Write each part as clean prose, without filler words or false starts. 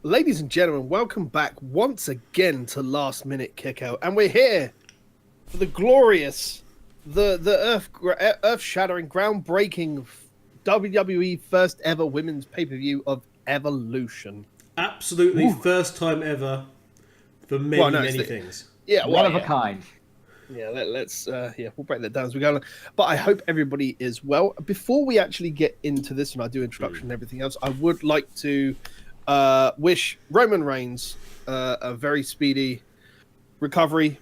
Ladies and gentlemen, welcome back once again to Last Minute Kickout, and we're here for the glorious, the earth-shattering, groundbreaking WWE first ever women's pay-per-view of Evolution. Absolutely first time ever for many things. Yeah, one of a kind. Yeah, we'll break that down as we go along. But I hope everybody is well. Before we actually get into this, and I do introduction and everything else, I would like to wish Roman Reigns a very speedy recovery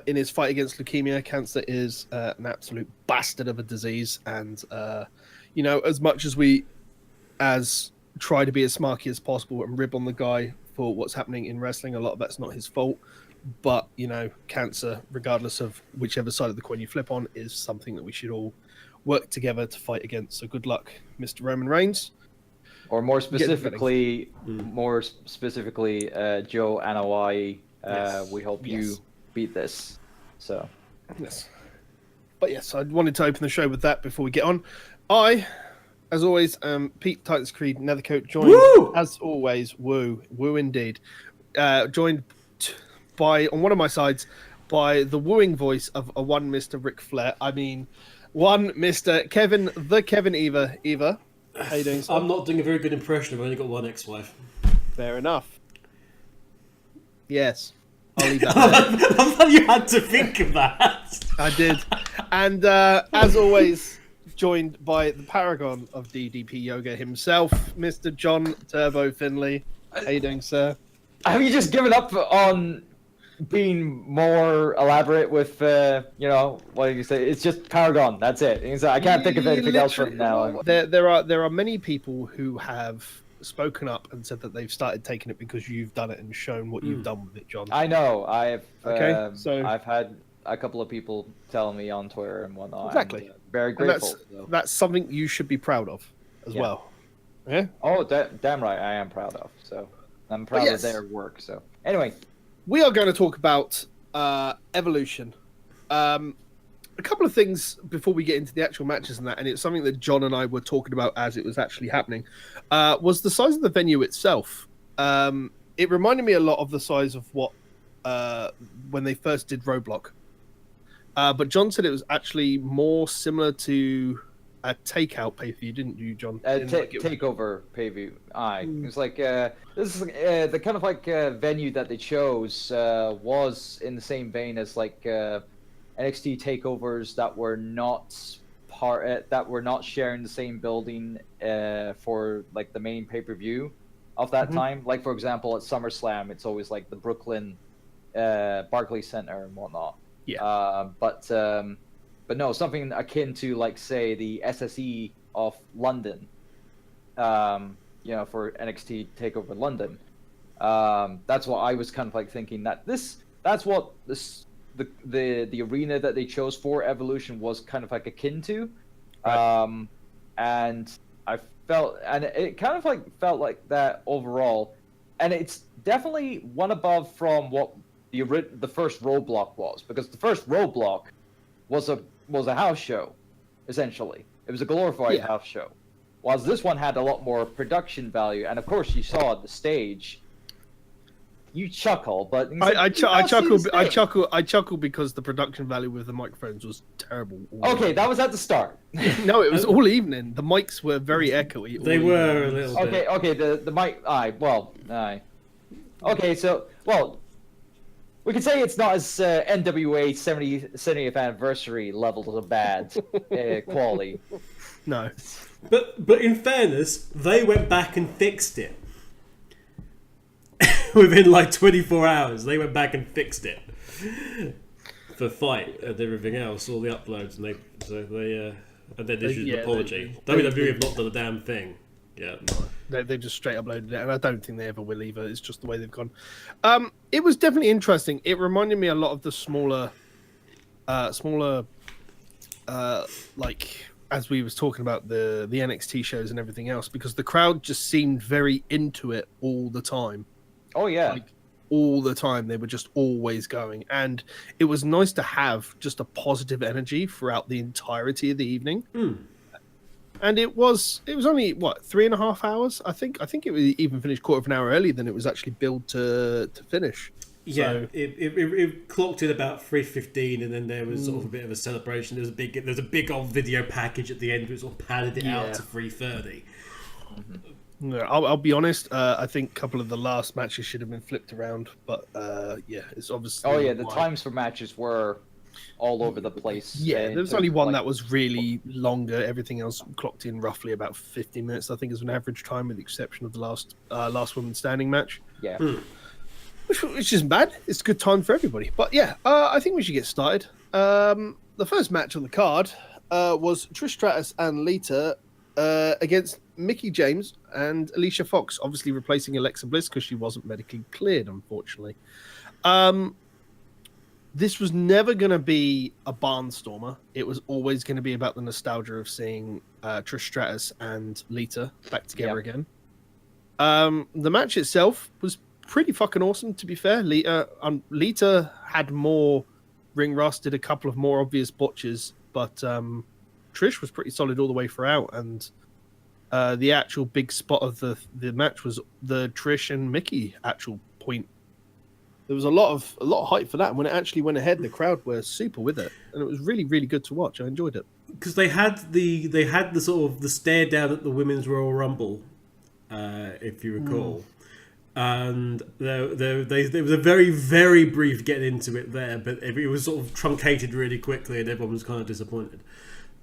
in his fight against leukemia. Cancer is an absolute bastard of a disease, and as much as we try to be as smarky as possible and rib on the guy for what's happening in wrestling, a lot of that's not his fault. But cancer, regardless of whichever side of the coin you flip on, is something that we should all work together to fight against. So good luck, Mr. Roman Reigns. Or more specifically, Joe Anoa'i. We hope you beat this. So, yes. But yes, I wanted to open the show with that before we get on. I, as always, Pete Titus Creed Nethercoat, joined as always, woo indeed, joined by on one of my sides by the wooing voice of a one Mr. Ric Flair. I mean, one Mr. Kevin Eva. How you doing, sir? I'm not doing a very good impression. I've only got one ex-wife. Fair enough. Yes. I'll leave that there. I thought you had to think of that. I did. And as always, joined by the paragon of DDP Yoga himself, Mr. John Turbo Finley. How you doing, sir? Have you just given up on being more elaborate with, what do you say? It's just Paragon. That's it. I can't think of anything else from now. There are many people who have spoken up and said that they've started taking it because you've done it and shown what you've done with it, John. I know. I've had a couple of people tell me on Twitter and whatnot. Exactly. I'm very grateful. That's something you should be proud of as well. Yeah. Oh, damn right. I am proud of. So I'm proud of their work. So anyway. We are going to talk about Evolution. A couple of things before we get into the actual matches and that, and it's something that John and I were talking about as it was actually happening, was the size of the venue itself. It reminded me a lot of the size of what when they first did Roadblock. But John said it was actually more similar to a takeout pay-per-view, didn't you, John? Takeover pay-per-view. It was like this is the kind of like venue that they chose was in the same vein as like NXT takeovers that were not sharing the same building for like the main pay-per-view of that time. Like for example, at SummerSlam, it's always like the Brooklyn Barclays Center and whatnot. Yeah. But no, something akin to, like, say, the SSE of London, for NXT TakeOver London. That's what I was kind of like thinking that's what the arena that they chose for Evolution was kind of like akin to. Right. And it kind of like felt like that overall. And it's definitely one above from what the first Roadblock was, because the first Roadblock was a house show, essentially. It was a glorified house show. Whilst this one had a lot more production value, and of course you saw the stage. You chuckle, but I chuckle because the production value with the microphones was terrible. Okay, that was at the start. No, it was all evening. The mics were very echoey. They were a little bit. Okay, the mic. Okay, so we could say it's not as NWA 70th anniversary level of bad quality. No. But in fairness, they went back and fixed it. Within like 24 hours, they went back and fixed it. The fight and everything else, all the uploads, and then issued an apology. WWE have not done a damn thing. Yeah. They just straight uploaded it, and I don't think they ever will either. It's just the way they've gone. It was definitely interesting. It reminded me a lot of the smaller, like as we was talking about the NXT shows and everything else, because the crowd just seemed very into it all the time. Oh yeah, like all the time. They were just always going, and it was nice to have just a positive energy throughout the entirety of the evening. And it was only what 3.5 hours. I think it was even finished quarter of an hour earlier than it was actually billed to finish. Yeah, So, it clocked in about 3:15, and then there was sort of a bit of a celebration. There was a big old video package at the end, which sort of padded it out to 3:30. Yeah, I'll be honest. I think a couple of the last matches should have been flipped around, but it's obviously. Oh yeah, the times for matches were all over the place. Yeah, there was only one that was really longer. Everything else clocked in roughly about 15 minutes. I think is an average time, with the exception of the last woman standing match. Yeah. Which isn't bad. It's a good time for everybody. But yeah, I think we should get started. The first match on the card was Trish Stratus and Lita against Mickie James and Alicia Fox, obviously replacing Alexa Bliss because she wasn't medically cleared, unfortunately. This was never going to be a barnstormer. It was always going to be about the nostalgia of seeing Trish Stratus and Lita back together again. The match itself was pretty fucking awesome, to be fair. Lita had more ring rust, did a couple of more obvious botches, but Trish was pretty solid all the way throughout. And the actual big spot of the match was the Trish and Mickie actual point. There was a lot of hype for that, and when it actually went ahead, the crowd were super with it, and it was really, really good to watch. I enjoyed it because they had the sort of the stare down at the Women's Royal Rumble, if you recall. And there was a very, very brief getting into it there, but it was sort of truncated really quickly, and everyone was kind of disappointed.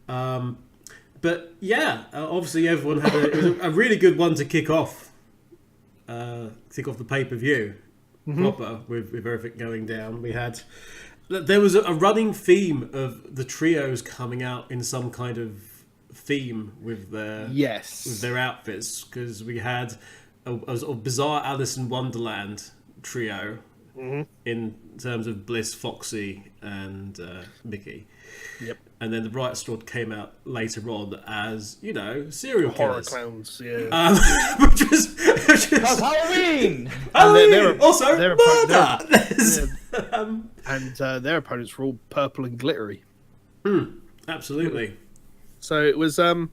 But yeah, obviously everyone had it was a really good one to kick off the pay-per-view proper with everything going down. There was a running theme of the trios coming out in some kind of theme with their outfits, because we had a sort of bizarre Alice in Wonderland trio in terms of Bliss, Foxy, and Mickie. Yep. And then the Bright Straw came out later on as, serial horror killers. clowns, yeah. Which was Halloween! Halloween! Also, murder! And their opponents were all purple and glittery. Absolutely. So it was, the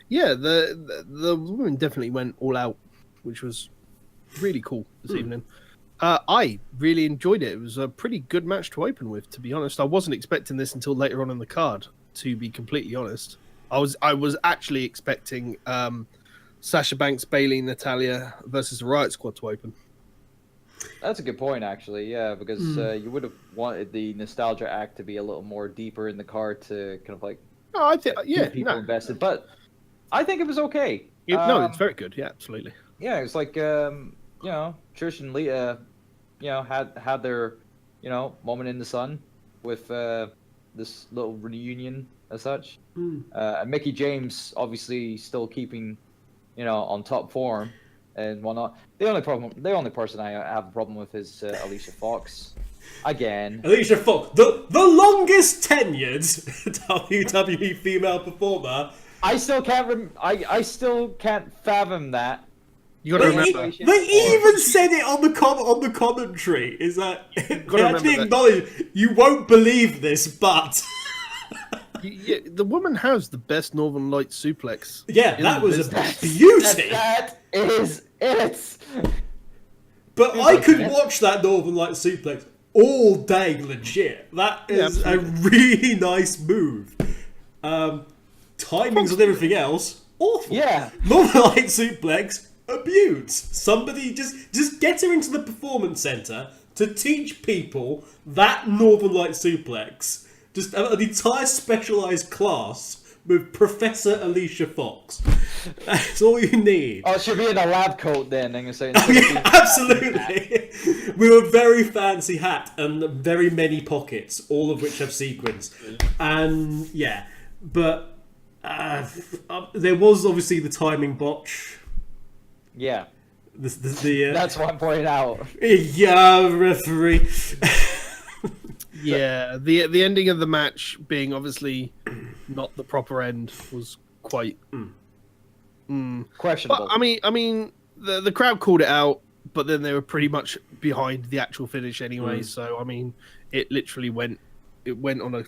women definitely went all out, which was really cool this evening. I really enjoyed it. It was a pretty good match to open with, to be honest. I wasn't expecting this until later on in the card, to be completely honest. I was actually expecting Sasha Banks, Bayley, Natalya versus the Riot Squad to open. That's a good point, actually. Yeah, because you would have wanted the nostalgia act to be a little more deeper in the card to kind of like keep people invested. But I think it was okay. It's very good. Yeah, absolutely. Yeah, it's like Trish and Lita, had their moment in the sun with this little reunion as such. And Mickie James obviously still keeping on top form and whatnot. The only person I have a problem with is Alicia Fox. Again, Alicia Fox, the longest tenured WWE female performer. I still can't fathom that. You got to remember. They even said it on the commentary. Is that they actually acknowledge you won't believe this, but the woman has the best Northern Light suplex. Yeah, that was a beauty. That is it. But I could watch that Northern Light suplex all day, legit. That is a really nice move. Timings and everything else, awful. Yeah. Northern Light suplex, abuse. Somebody just get her into the performance center to teach people that Northern Light suplex. Just an entire specialized class with Professor Alicia Fox. That's all you need. Oh, she'll be in a lab coat then. Absolutely. With a very fancy hat and very many pockets, all of which have sequins. And yeah, but there was obviously the timing botch. Yeah. The that's what I'm pointing out. Yeah, referee. Yeah, the ending of the match being obviously not the proper end was quite questionable. But, I mean, the crowd called it out, but then they were pretty much behind the actual finish anyway. So I mean, it literally went on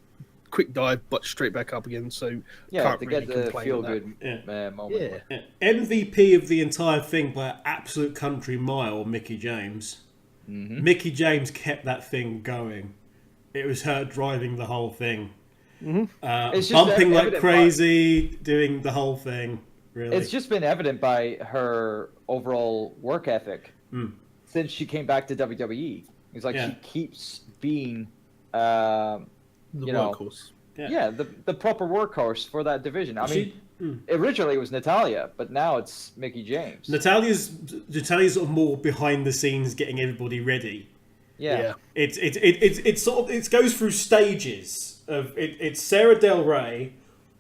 quick dive, but straight back up again. So Yeah, can't to really get the complain feel with that. good moment. Yeah. MVP of the entire thing by an absolute country mile, Mickie James. Mm-hmm. Mickie James kept that thing going. It was her driving the whole thing. Mm-hmm. Bumping like crazy, doing the whole thing. Really, it's just been evident by her overall work ethic since she came back to WWE. It's like she keeps being, The workhorse. The proper workhorse for that division. I mean, originally it was Natalya, but now it's Mickie James. Natalya's sort of more behind the scenes, getting everybody ready. Yeah. It's sort of, it goes through stages of it's Sarah Del Rey,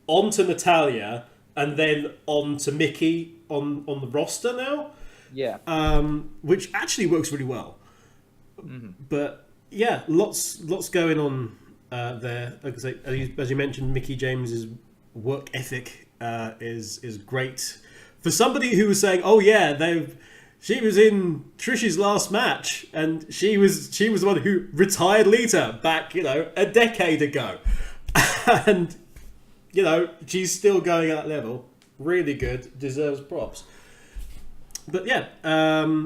on to Natalya, and then on to Mickie on the roster now. Yeah. Which actually works really well. Mm-hmm. But yeah, lots going on there. Like I say, as you mentioned, Mickie James's work ethic is great. For somebody who was saying, "Oh yeah, she was in Trish's last match, and she was the one who retired Lita back, a decade ago," and she's still going at that level. Really good, deserves props. But yeah,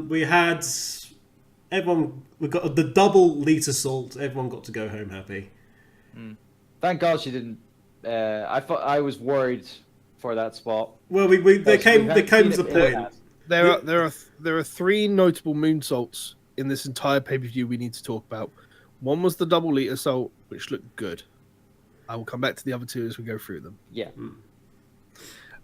we had everyone. We got the double Lita salt. Everyone got to go home happy. Thank God she didn't. I was worried for that spot. Well, there came to the point. There are three notable moonsaults in this entire pay-per-view we need to talk about. One was the double Lita salt, which looked good. I will come back to the other two as we go through them. Yeah.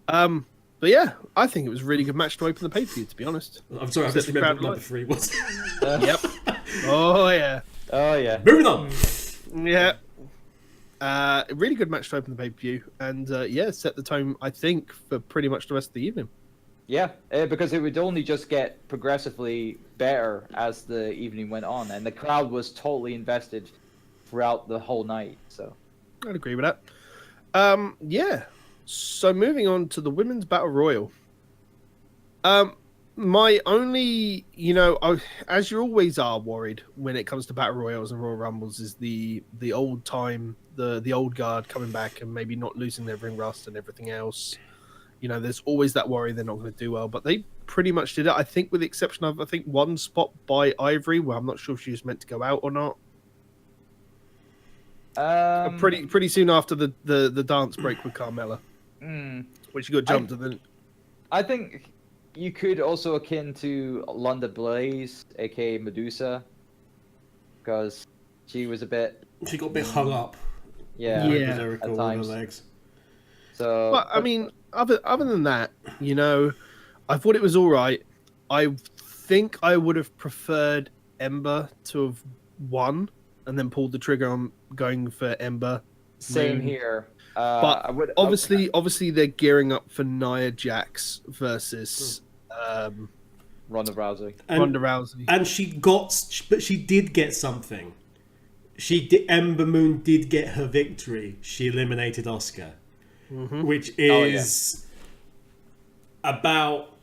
But yeah, I think it was a really good match to open the pay-per-view, to be honest. I'm sorry, I just remembered what number 3 was. Yep. Oh yeah. Oh yeah. Moving on. Yeah. A really good match to open the pay-per-view, and set the tone, I think, for pretty much the rest of the evening. Yeah, because it would only just get progressively better as the evening went on, and the crowd was totally invested throughout the whole night. So I'd agree with that. Yeah. So moving on to the Women's Battle Royal. My only, as you always are worried when it comes to Battle Royals and Royal Rumbles, is the old time, the old guard coming back and maybe not losing their ring rust and everything else. There's always that worry they're not going to do well, but they pretty much did it. I think with the exception of, one spot by Ivory, where I'm not sure if she was meant to go out or not. Pretty soon after the dance break with Carmella, which she got jumped. And then I think you could also akin to London Blaze, aka Medusa, because she was she got a bit hung up. Yeah. At times. Her legs. So, but I mean, other than that, I thought it was all right. I think I would have preferred Ember to have won and then pulled the trigger on going for Ember. Same here. But obviously they're gearing up for Nia Jax versus Ronda Rousey. And she did get something. Ember Moon did get her victory. She eliminated Asuka. Which is about,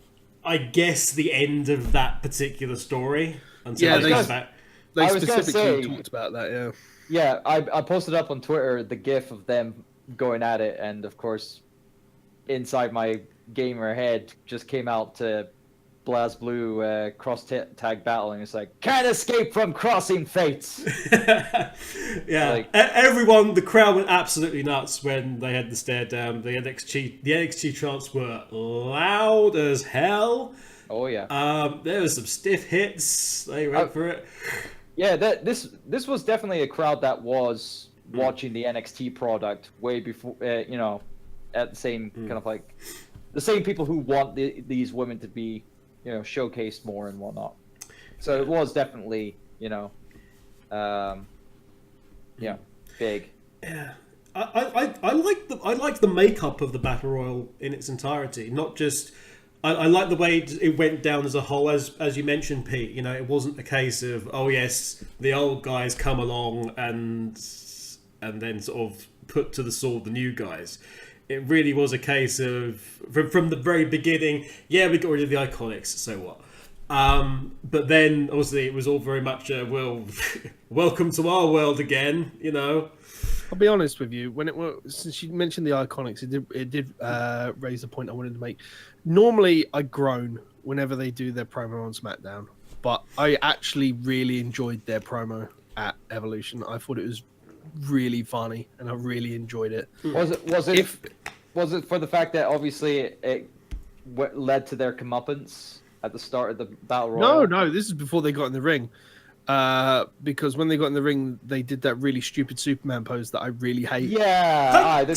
I guess, the end of that particular story. Until they specifically talked about that, yeah. Yeah, I posted up on Twitter the gif of them going at it, and of course, inside my gamer head just came out to BlazBlue cross tag battle, and it's like, can't escape from crossing fates. Yeah, everyone, the crowd went absolutely nuts when they had the stare down. The NXT chants were loud as hell. Oh yeah. There was some stiff hits. They went for it. Yeah, this was definitely a crowd that was watching the NXT product way before, at the same kind of like the same people who want these women to be, showcased more and whatnot. So it was definitely, big. Yeah, I like the makeup of the Battle Royal in its entirety, not just. I like the way it went down as a whole, as you mentioned, Pete. It wasn't a case of, oh yes, the old guys come along and then sort of put to the sword the new guys. It really was a case of from the very beginning. Yeah, we got rid of the Iconics, so what? But then obviously it was all very much welcome to our world again. I'll be honest with you. When it was, since you mentioned the Iconics, it did raise the point I wanted to make. Normally, I groan whenever they do their promo on SmackDown, but I actually really enjoyed their promo at Evolution. I thought it was really funny, and I really enjoyed it. Was it for the fact that obviously it led to their comeuppance at the start of the Battle Royal? No, this is before they got in the ring. Because when they got in the ring, they did that really stupid Superman pose that I really hate. Yeah, they're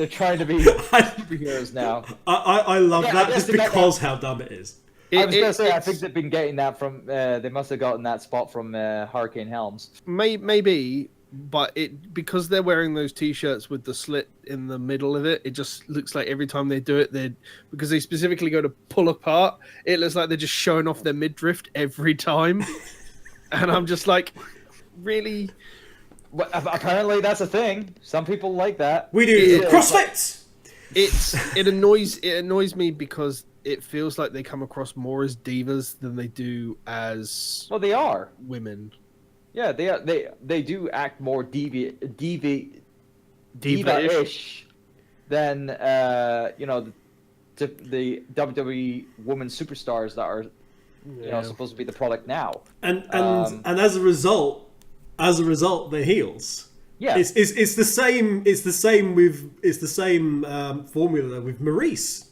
trying to be superheroes now. I love that just because how dumb it is. I was gonna say, I think they've been getting that from. They must have gotten that spot from Hurricane Helms. Maybe, but because they're wearing those T-shirts with the slit in the middle of it, it just looks like every time they do it, because they specifically go to pull apart, it looks like they're just showing off their midriff every time. And I'm just like, really? Well, apparently that's a thing. Some people like that. We do CrossFit. It annoys me because it feels like they come across more as divas than they do as they are women. Yeah, they do act more diva-ish than the WWE women superstars that are supposed to be the product now. And as a result they're heels. Yeah, it's the same formula with Maurice.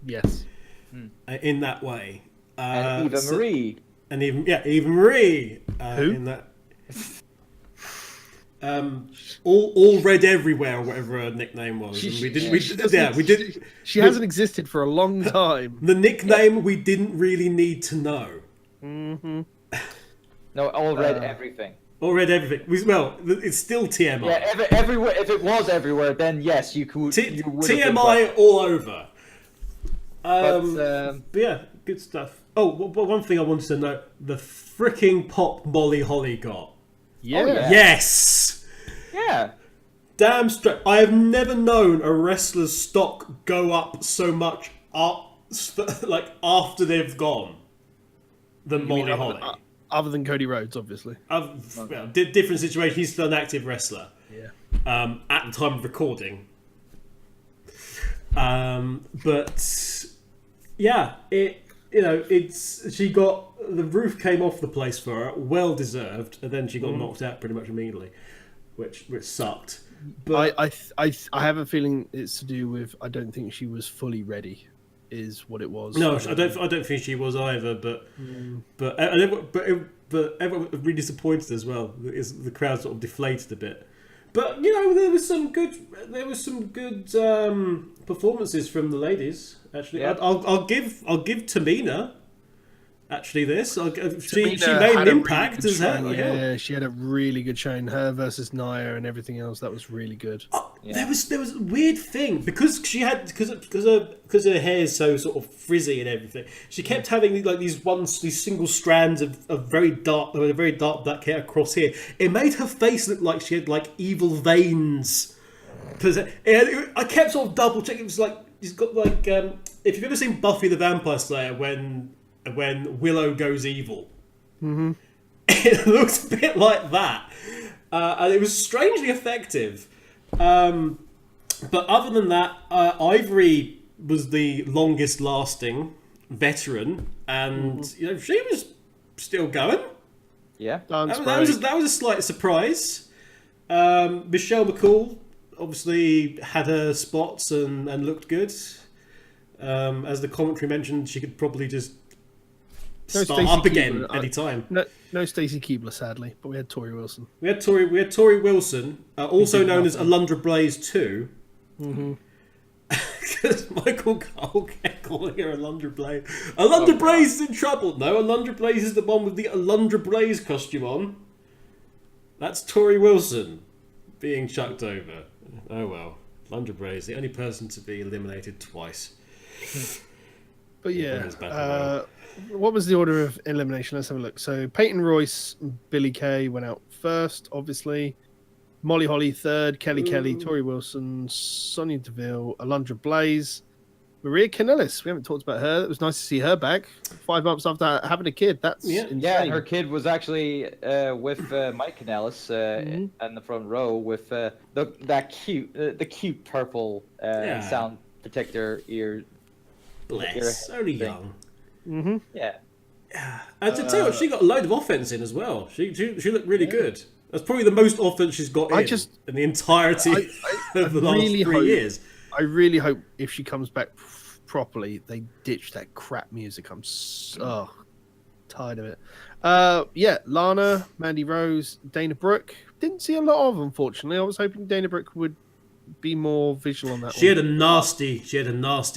Yes. In that way. And Eva Marie. And Eva Marie. Who? In that. All Red Everywhere, or whatever her nickname was. She hasn't existed for a long time. The nickname we didn't really need to know. Mm-hmm. No, All Red Everything. All Red Everything. Well, it's still TMI. Yeah, everywhere. If it was everywhere, then yes, you could. TMI all over. But yeah, good stuff. Oh, one thing I wanted to note: the freaking pop Molly Holly got. Yeah. Oh, yeah. Yes. Yeah. Damn straight. I have never known a wrestler's stock go up so much after they've gone than Molly Holly. Other than Cody Rhodes, obviously. Different situation. He's still an active wrestler. Yeah. At the time of recording. But yeah, she got the roof came off the place for her, well deserved, and then she got knocked out pretty much immediately, which sucked. But I have a feeling it's to do with I don't think she was fully ready, is what it was. No, I don't think she was either. But everyone was really disappointed as well. The crowd sort of deflated a bit. But there was some good performances from the ladies. Actually, yeah. I'll give Tamina. Actually, she made an impact as hell. Yeah, she had a really good showing. Her versus Nia and everything else. That was really good. There was a weird thing because her hair is so sort of frizzy and everything. She kept having like these single strands of very dark black hair across here. It made her face look like she had like evil veins. Because I kept sort of double checking. It was like she's got like if you've ever seen Buffy the Vampire Slayer when Willow goes evil. Mm-hmm. It looks a bit like that. And it was strangely effective. But other than that, Ivory was the longest lasting veteran. And she was still going. Yeah. That was a slight surprise. Michelle McCool obviously had her spots and looked good. As the commentary mentioned, she could probably just start up again anytime. No Stacey Keebler, sadly, but we had Tori Wilson. We had Tori Wilson, also known as Alundra Blaze 2. Mm-hmm. Because Michael Cole kept calling her Alundra Blaze. Alundra Blaze is in trouble. No, Alundra Blaze is the one with the Alundra Blaze costume on. That's Tori Wilson being chucked over. Oh well. Alundra Blaze, the only person to be eliminated twice. But yeah, what was the order of elimination? Let's have a look. So Peyton Royce, Billie Kay went out first, obviously. Molly Holly third, Kelly, Tori Wilson, Sonya Deville, Alundra Blaze, Maria Kanellis. We haven't talked about her. It was nice to see her back 5 months after having a kid. That's insane. Yeah, and her kid was actually with Mike Kanellis in the front row with the cute purple sound protector ear. Bless, only young. Mm-hmm. Yeah. And to tell you what, she got a load of offense in as well. She looked really good. That's probably the most offense she's got in the entirety of the last 3 years. I really hope if she comes back properly, they ditch that crap music. I'm so tired of it. Yeah, Lana, Mandy Rose, Dana Brooke. Didn't see a lot of, unfortunately. I was hoping Dana Brooke would be more visual on that. She had a nasty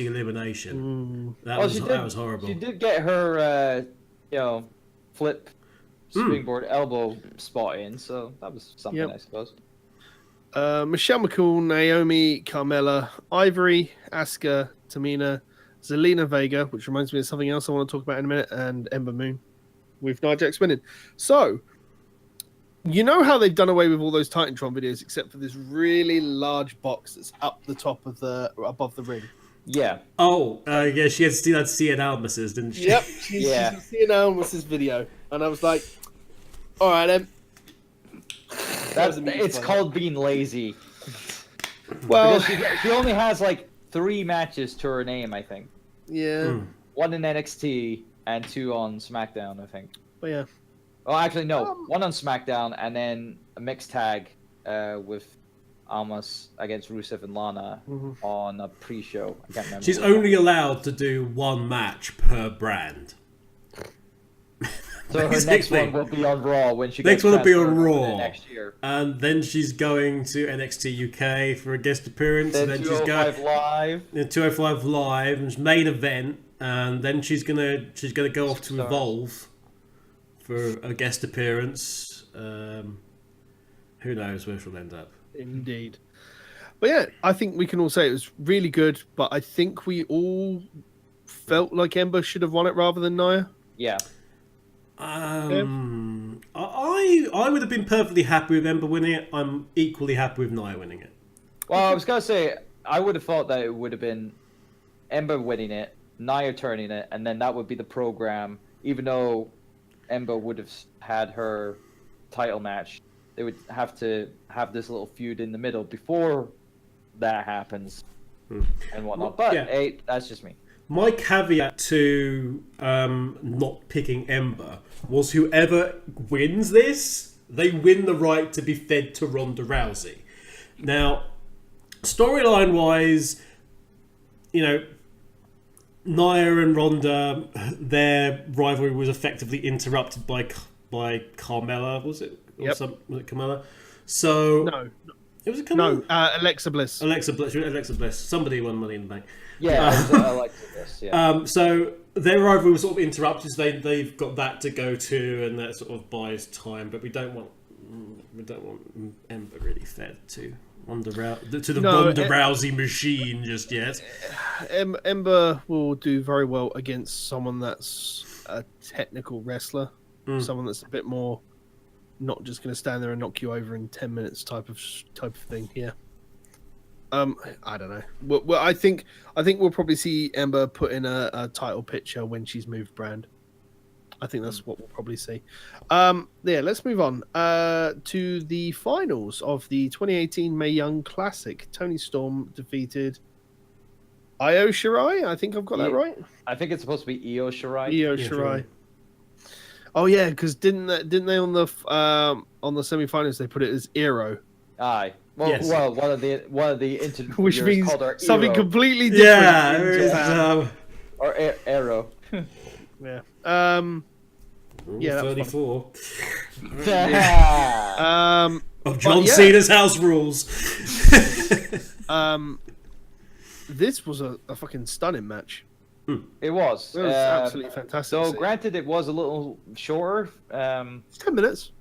elimination. That was horrible. She did get her, flip springboard elbow spot in, so that was something, I suppose. Michelle McCool, Naomi, Carmella, Ivory, Asuka, Tamina, Zelina Vega, which reminds me of something else I want to talk about in a minute, and Ember Moon, with Nia Jax winning. So, you know how they've done away with all those Titantron videos, except for this really large box that's up the top of above the ring. Yeah. Oh, yeah. She had Cien Almas's, didn't she? Yep. She's Cien Almas's video, and I was like, all right, then. It's called being lazy. Well, she only has like 3 matches to her name, I think. Yeah. 1 in NXT and 2 on SmackDown, I think. But yeah. Well, actually, no. 1 on SmackDown and then a mixed tag with Almas against Rusev and Lana on a pre-show. I can't remember. She's only allowed to do 1 match per brand. So her next one will be on Raw when she next gets one will be on Raw next year. And then she's going to NXT UK for a guest appearance. Then, and then 205 she's Live. Then 205 Live and main event, and then she's gonna go off to Evolve for a guest appearance. Who knows where she'll end up? Indeed. But yeah, I think we can all say it was really good. But I think we all felt like Ember should have won it rather than Nia. Yeah. I would have been perfectly happy with Ember winning it. I'm equally happy with Nia winning it. Well, I was gonna say I would have thought that it would have been Ember winning it, Nia turning it, and then that would be the program. Even though Ember would have had her title match, they would have to have this little feud in the middle before that happens and whatnot. But hey, that's just me. My caveat to not picking Ember was whoever wins this, they win the right to be fed to Ronda Rousey. Now, storyline-wise, Nia and Ronda, their rivalry was effectively interrupted by Carmella, was it? Yep. Was it Carmella? So no. It was a Carmella? No, Alexa Bliss. Alexa Bliss. Somebody won Money in the Bank. Yeah, Alexa Bliss, yeah. So their rivalry was sort of interrupted. So they've got that to go to, and that sort of buys time. But we don't want Ember really fed to Ronda Rousey machine just yet. Ember will do very well against someone that's a technical wrestler, someone that's a bit more not just going to stand there and knock you over in 10 minutes type of thing. Yeah. I don't know. Well, I think we'll probably see Ember put in a title picture when she's moved brand. I think that's what we'll probably see. Yeah, let's move on to the finals of the 2018 Mae Young Classic. Toni Storm defeated Io Shirai. I think I've got that right. I think it's supposed to be Io Shirai. Io Shirai. Oh yeah, because didn't they on the semi-finals they put it as Iro? Aye. Well, yes. Well, one of the which means something Iro. Completely different. Yeah. Or Arrow. Yeah. 34. Of John Cena's house rules. This was a fucking stunning match. It was. It was absolutely fantastic. So, granted, it was a little shorter. 10 minutes.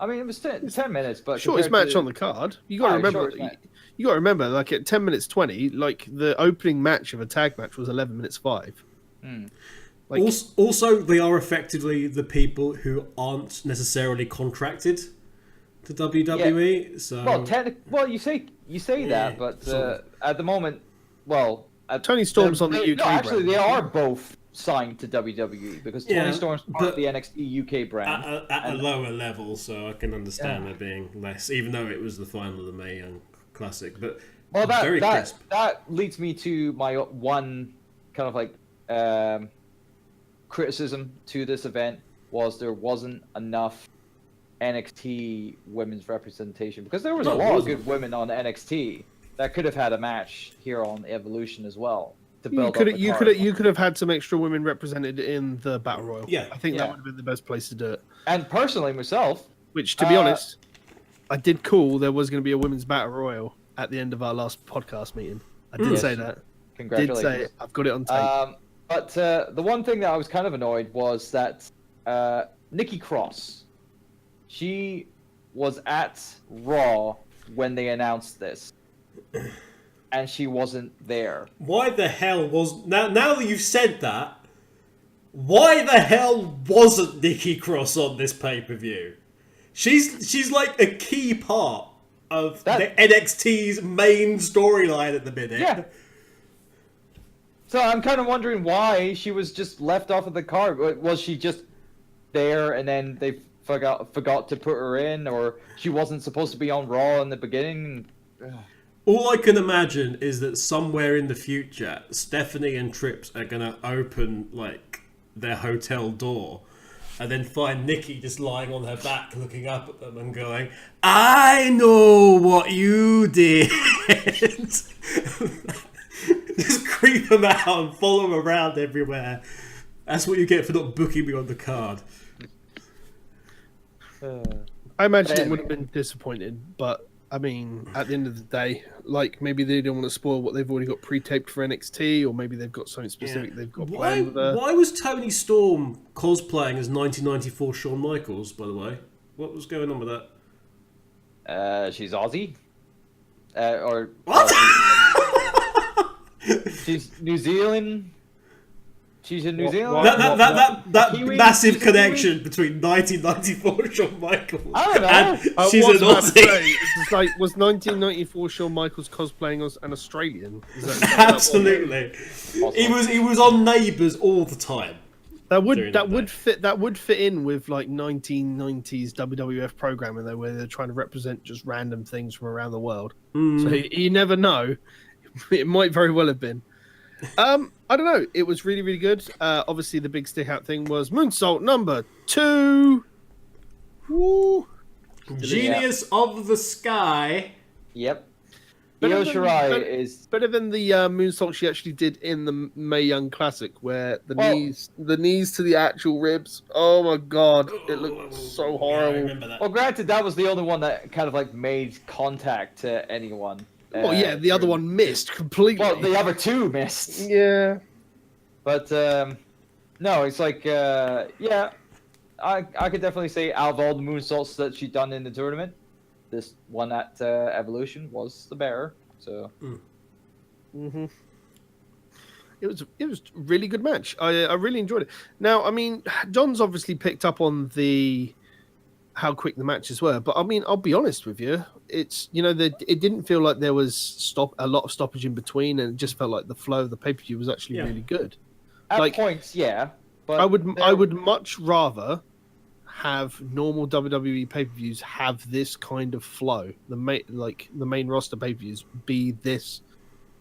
I mean, it was 10 minutes, but shortest match on the card. You got to remember. You got to remember, like at 10 minutes 20, like the opening match of a tag match was 11 minutes 5. Like, also, they are effectively the people who aren't necessarily contracted to WWE. Yeah. So well, you say that, but at the moment, well, Tony Storm's on the UK No, actually, brand. they are both signed to WWE because Tony Storm's part of the NXT UK brand. At a lower level, so I can understand there being less, even though it was the final of the Mae Young Classic. But very crisp. That leads me to my one kind of like criticism to this event was there wasn't enough NXT women's representation because there was a lot of good women on NXT that could have had a match here on Evolution as well. You could have had some extra women represented in the Battle Royal. Yeah, I think that would have been the best place to do it. And personally, myself, which to be honest, I did call there was going to be a women's Battle Royal at the end of our last podcast meeting. I did say that. Congratulations. Did say it. I've got it on tape. But the one thing that I was kind of annoyed was that Nikki Cross, she was at Raw when they announced this. And she wasn't there. Why the hell was... Now that you've said that, why the hell wasn't Nikki Cross on this pay-per-view? She's like a key part of the NXT's main storyline at the minute. Yeah. So I'm kind of wondering why she was just left off of the card. Was she just there and then they forgot to put her in, or she wasn't supposed to be on Raw in the beginning? All I can imagine is that somewhere in the future, Stephanie and Trips are going to open like their hotel door and then find Nikki just lying on her back looking up at them and going, I know what you did. Just creep them out and follow them around everywhere. That's what you get for not booking me on the card. I imagine it would have been disappointed, but I mean, at the end of the day, like maybe they don't want to spoil what they've already got pre-taped for NXT, or maybe they've got something specific they've got planned with her. Why was Tony Storm cosplaying as 1994 Shawn Michaels, by the way? What was going on with that? She's Aussie. What? She's New Zealand. She's in New Zealand. That massive connection between 1994 Shawn Michaels I don't know. and she's an Aussie. It's like, was 1994 Shawn Michaels cosplaying as an Australian? Absolutely. He was on Neighbours all the time. That would fit in with like 1990s WWF programming though, where they're trying to represent just random things from around the world. So you never know. It might very well have been. I don't know. It was really, really good. Obviously, the big stick out thing was moonsault number 2. Woo! Genius of the Sky. Yep. Io Shirai is better than the moonsault she actually did in the Mae Young Classic, where the knees to the actual ribs. Oh my god, it looked so horrible. I remember that. Well, granted, that was the only one that kind of like made contact to anyone. Well, yeah, the other one missed completely. Well, the other two missed. Yeah. But, no, it's like, yeah, I could definitely say out of all the moonsaults that she'd done in the tournament, this one at Evolution was the bearer. So, It was a really good match. I really enjoyed it. Now, I mean, John's obviously picked up on how quick the matches were, but I mean, I'll be honest with you, it's it didn't feel like there was a lot of stoppage in between, and it just felt like the flow of the pay-per-view was actually really good. At points, yeah. But I would much rather have normal WWE pay-per-views have this kind of flow. The main roster pay-per-views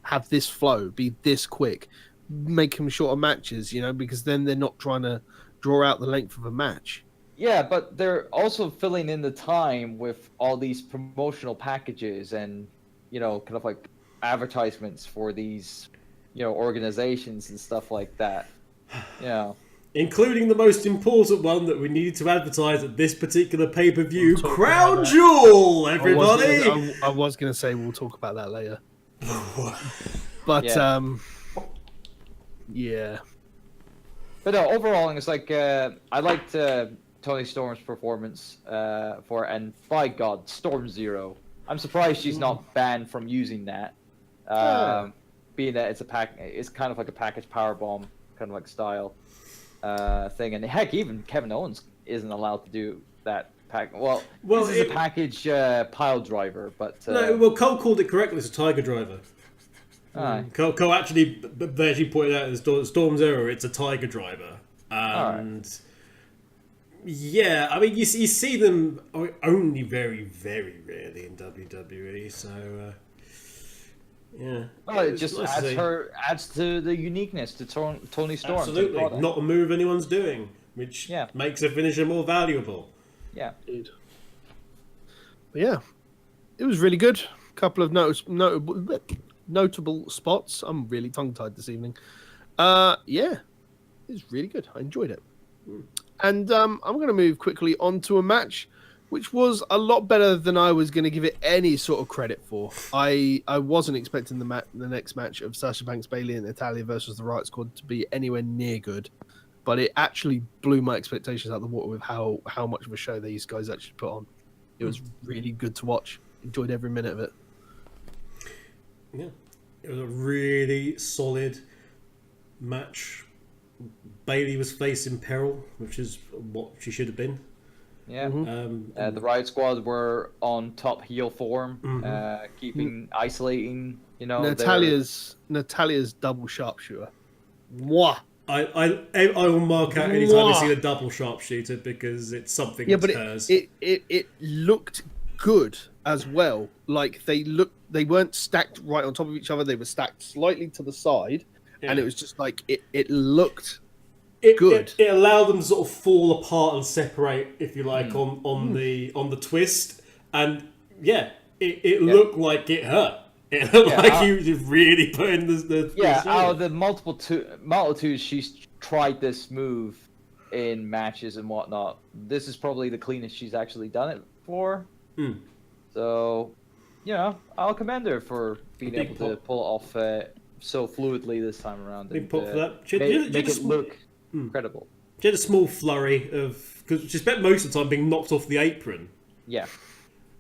have this flow, be this quick, make them shorter matches, because then they're not trying to draw out the length of a match. Yeah, but they're also filling in the time with all these promotional packages and, kind of like advertisements for these, organizations and stuff like that. Including the most important one that we needed to advertise at this particular pay-per-view, Crown Jewel, everybody! I was going to say we'll talk about that later. But, yeah. But no, overall, it's like, I liked Tony Storm's performance and by God, Storm Zero. I'm surprised she's not banned from using that. Being that it's kind of like a package powerbomb kind of like style thing, and heck, even Kevin Owens isn't allowed to do that pack. Well, this is a package pile driver, but no. Well, Cole called it correctly. It's a Tiger Driver. Cole actually pointed out in Storm's Era, it's a Tiger Driver. And yeah, I mean, you see them only very, very rarely in WWE, so yeah. Well, it just adds to the uniqueness to Tony Storm. Absolutely, not a move anyone's doing, which makes a finisher more valuable. Yeah. But yeah, it was really good. Couple of notable spots. I'm really tongue-tied this evening. Yeah, it was really good. I enjoyed it. And I'm going to move quickly on to a match which was a lot better than I was going to give it any sort of credit for. I wasn't expecting the next match of Sasha Banks, Bayley and Natalya versus the Riot Squad to be anywhere near good. But it actually blew my expectations out of the water with how much of a show these guys actually put on. It was really good to watch. Enjoyed every minute of it. Yeah. It was a really solid match. Bayley was facing peril, which is what she should have been. Yeah. The Riot Squad were on top heel form, isolating, Natalya's double sharpshooter. Mwah! I will mark out anytime I see a double sharpshooter because it's something that's hers. It looked good as well. Like they weren't stacked right on top of each other. They were stacked slightly to the side, and it was just like it looked good. It allowed them to sort of fall apart and separate, if you like, on the twist. And it looked like it hurt. It looked like he was really putting the out of the multitudes she's tried this move in matches and whatnot, this is probably the cleanest she's actually done it for. So, I'll commend her for being able to pull it off so fluidly this time around. Big pop for that. Make it look incredible. She had a small flurry because she spent most of the time being knocked off the apron. Yeah.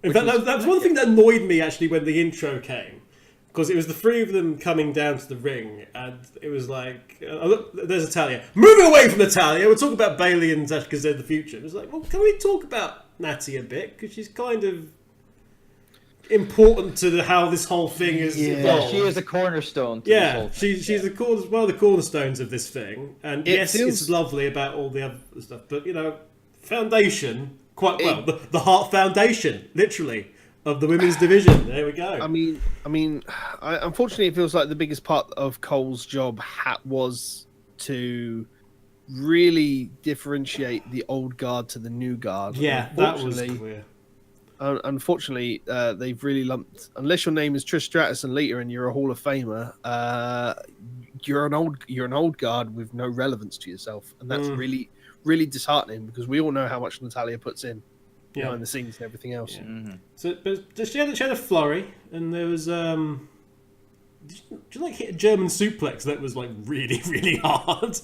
In fact, that was one thing that annoyed me actually when the intro came, because it was the three of them coming down to the ring, and it was like, look, there's Natalya. Moving away from Natalya, we're talking about Bayley and Sasha because they're the future. It was like, well, can we talk about Natty a bit? Because she's kind of important to how this whole thing is evolved. Yeah, she is a cornerstone to this whole thing. She's one of the cornerstones of this thing. And it's lovely about all the other stuff, but, foundation... Quite well, the heart foundation, literally, of the women's division. There we go. I mean, unfortunately, it feels like the biggest part of Cole's job was to really differentiate the old guard to the new guard. Yeah, that was clear. Unfortunately, they've really lumped. Unless your name is Trish Stratus and Lita, and you're a Hall of Famer, you're an old guard with no relevance to yourself, and that's really disheartening because we all know how much Natalya puts in behind the scenes and everything else. Yeah. Mm-hmm. So, but she had a flurry, and there was did you hit a German suplex that was like really, really hard?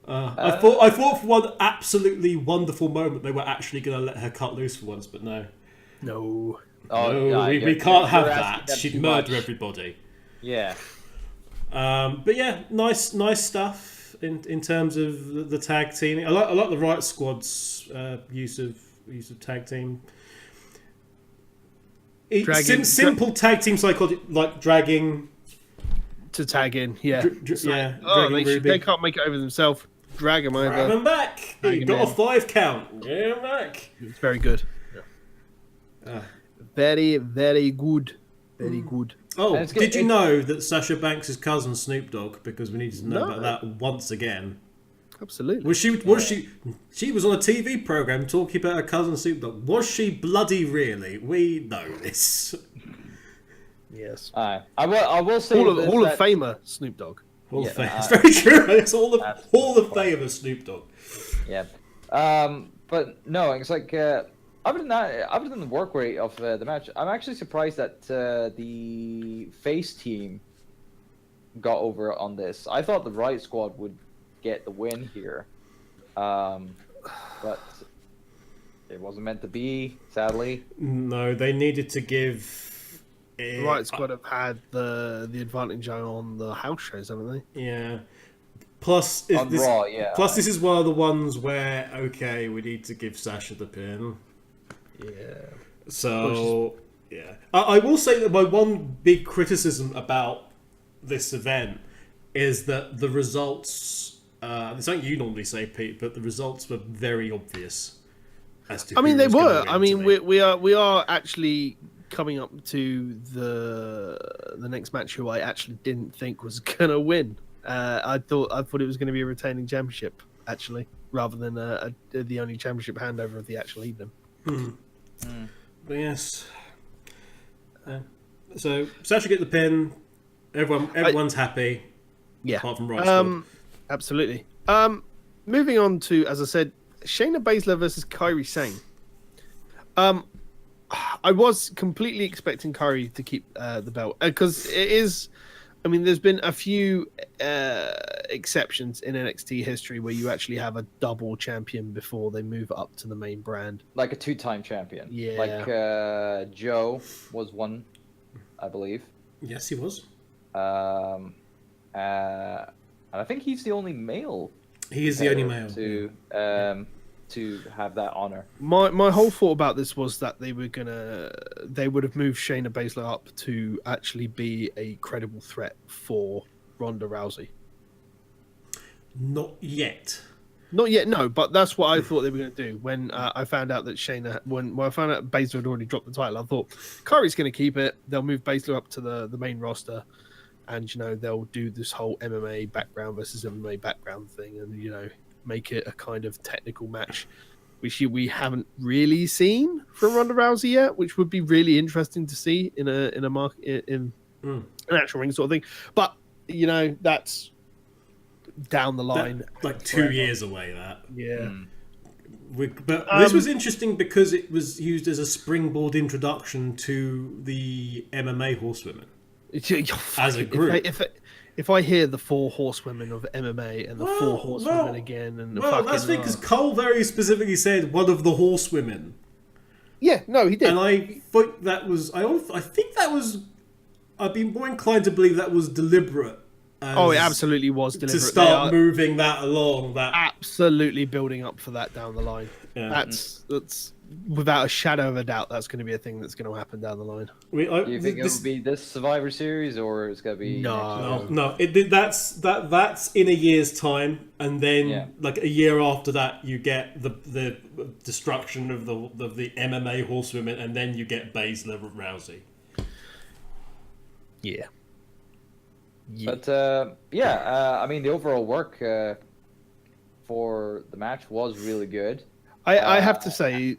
I thought for one absolutely wonderful moment they were actually going to let her cut loose for once, but no. We can't have that. She'd murder everybody. Yeah. But yeah, nice stuff. In terms of the tag team, I like the Riot Squad's use of tag team. Simple tag team psychology, like dragging to tag in. They can't make it over themselves. Drag them over. Drag them back. You got a 5 count. Get them back. It's very good. Very, very good. Very good. Oh, did you know that Sasha Banks' cousin Snoop Dogg? Because we needed to know about that once again. Absolutely. She was on a TV program talking about her cousin Snoop Dogg. Was she bloody really? We know this. Yes. I will say Hall of Famer Snoop Dogg. Hall of Fame. It's very true. It's Hall of Fame of Snoop Dogg. Yeah. But no, it's like. Other than the work rate of the match, I'm actually surprised that the face team got over on this. I thought the Riot Squad would get the win here, but it wasn't meant to be, sadly. No, they needed to give... The Riot Squad have had the advantage on the house shows, haven't they? Yeah. Plus, Raw, Plus, this is one of the ones where, we need to give Sasha the pin. Yeah. So Yeah. I will say that my one big criticism about this event is that the results. It's something you normally say, Pete, but the results were very obvious. As to They was were. today. We are actually coming up to the next match who I actually didn't think was gonna win. I thought it was going to be a retaining championship actually, rather than the only championship handover of the actual evening. But yes. So Sasha get the pin. Everyone's happy. Yeah. Apart from Rice. Absolutely. Moving on to, as I said, Shayna Baszler versus Kairi Sane. I was completely expecting Kairi to keep the belt because it is. There's been a few exceptions in NXT history where you actually have a double champion before they move up to the main brand. Like a 2-time champion. Yeah. Like Joe was one, I believe. Yes, he was. And I think he's the only male. He is the only male to have that honor. My whole thought about this was that they would have moved Shayna Baszler up to actually be a credible threat for Ronda Rousey. Not yet, no, but that's what I thought they were going to do when I found out that when I found out Baszler had already dropped the title. I thought Kairi's going to keep it. They'll move Baszler up to the main roster, and they'll do this whole MMA background versus MMA background thing, and make it a kind of technical match, which we haven't really seen from Ronda Rousey yet, which would be really interesting to see in a market in an actual ring sort of thing. But that's down the line, like 2 years away. That But this was interesting because it was used as a springboard introduction to the MMA horsewomen as a group. If I hear the 4 horsewomen of MMA and the 4 horsewomen again, and that's because Cole very specifically said one of the horsewomen. Yeah, no, he did, and I think that was. I'd be more inclined to believe that was deliberate. It absolutely was deliberate. To start moving that along. Absolutely building up for that down the line. Yeah. That's without a shadow of a doubt, that's going to be a thing that's going to happen down the line. Do you think it will be this Survivor Series, or it's going to be no? That's in a year's time, and then like a year after that, you get the destruction of the MMA horsewomen, and then you get Baszler Rousey. Yeah. But the overall work for the match was really good. I have to say,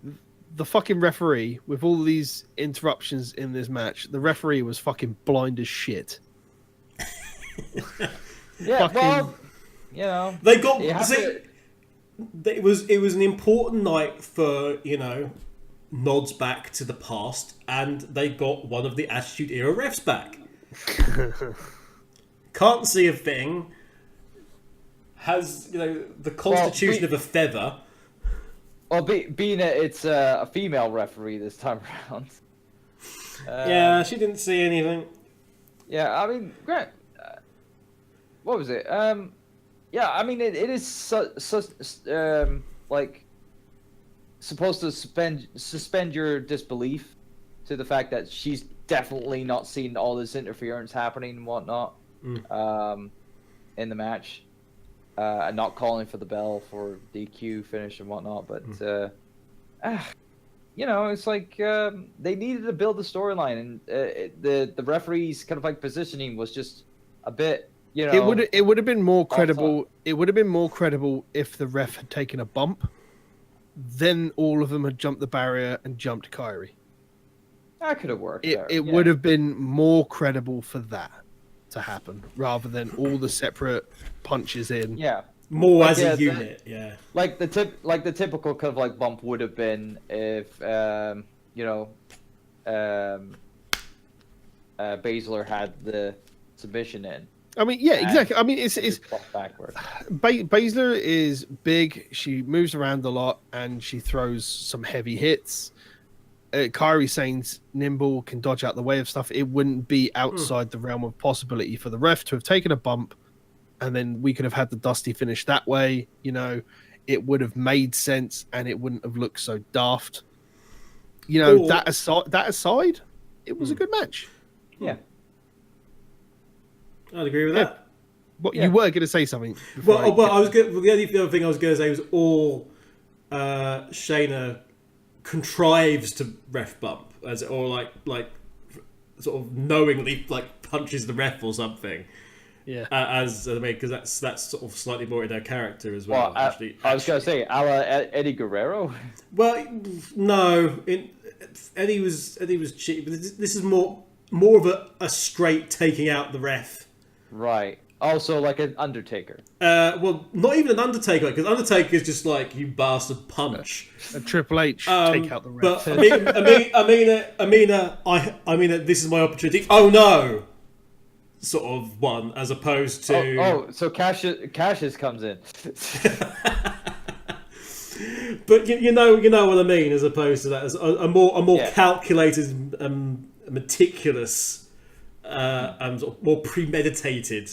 the fucking referee, with all these interruptions in this match, the referee was fucking blind as shit. They got. It was an important night for nods back to the past, and they got one of the Attitude Era refs back. Can't see a thing. Has the constitution of a feather. Well, being it's a female referee this time around. She didn't see anything. Yeah, Grant. What was it? It is supposed to suspend your disbelief to the fact that she's definitely not seen all this interference happening and whatnot in the match. And not calling for the bell for DQ finish and whatnot, but it's like they needed to build the storyline, and the referee's kind of like positioning was just a bit, It would have been more credible. It would have been more credible if the ref had taken a bump, then all of them had jumped the barrier and jumped Kairi. That could have worked. It would have been more credible for that to happen rather than all the separate punches in. Yeah, more as a unit. Like the typical kind of like bump would have been if Baszler had the submission in. Exactly. It's backwards. Baszler is big. She moves around a lot and she throws some heavy hits. Kairi Sane's nimble, can dodge out the way of stuff. It wouldn't be outside the realm of possibility for the ref to have taken a bump, and then we could have had the dusty finish that way. It would have made sense, and it wouldn't have looked so daft. That aside, it was a good match. Yeah. I'd agree with that. What you were going to say something? The other thing I was going to say was all Shayna contrives to ref bump, or like sort of knowingly like punches the ref or something. Yeah. Because that's sort of slightly more in her character as well. Actually, I was going to say, a la Eddie Guerrero. Well, no, Eddie was cheap, but this is more of a straight taking out the ref. Right. Also, like an Undertaker. Well, not even an Undertaker, because Undertaker is just like, you bastard, punch. A Triple H take out the ref. But I mean, this is my opportunity. Oh no, sort of one, as opposed to. So Cassius comes in. But you know what I mean, as opposed to that, as a more calculated, meticulous, and sort of more premeditated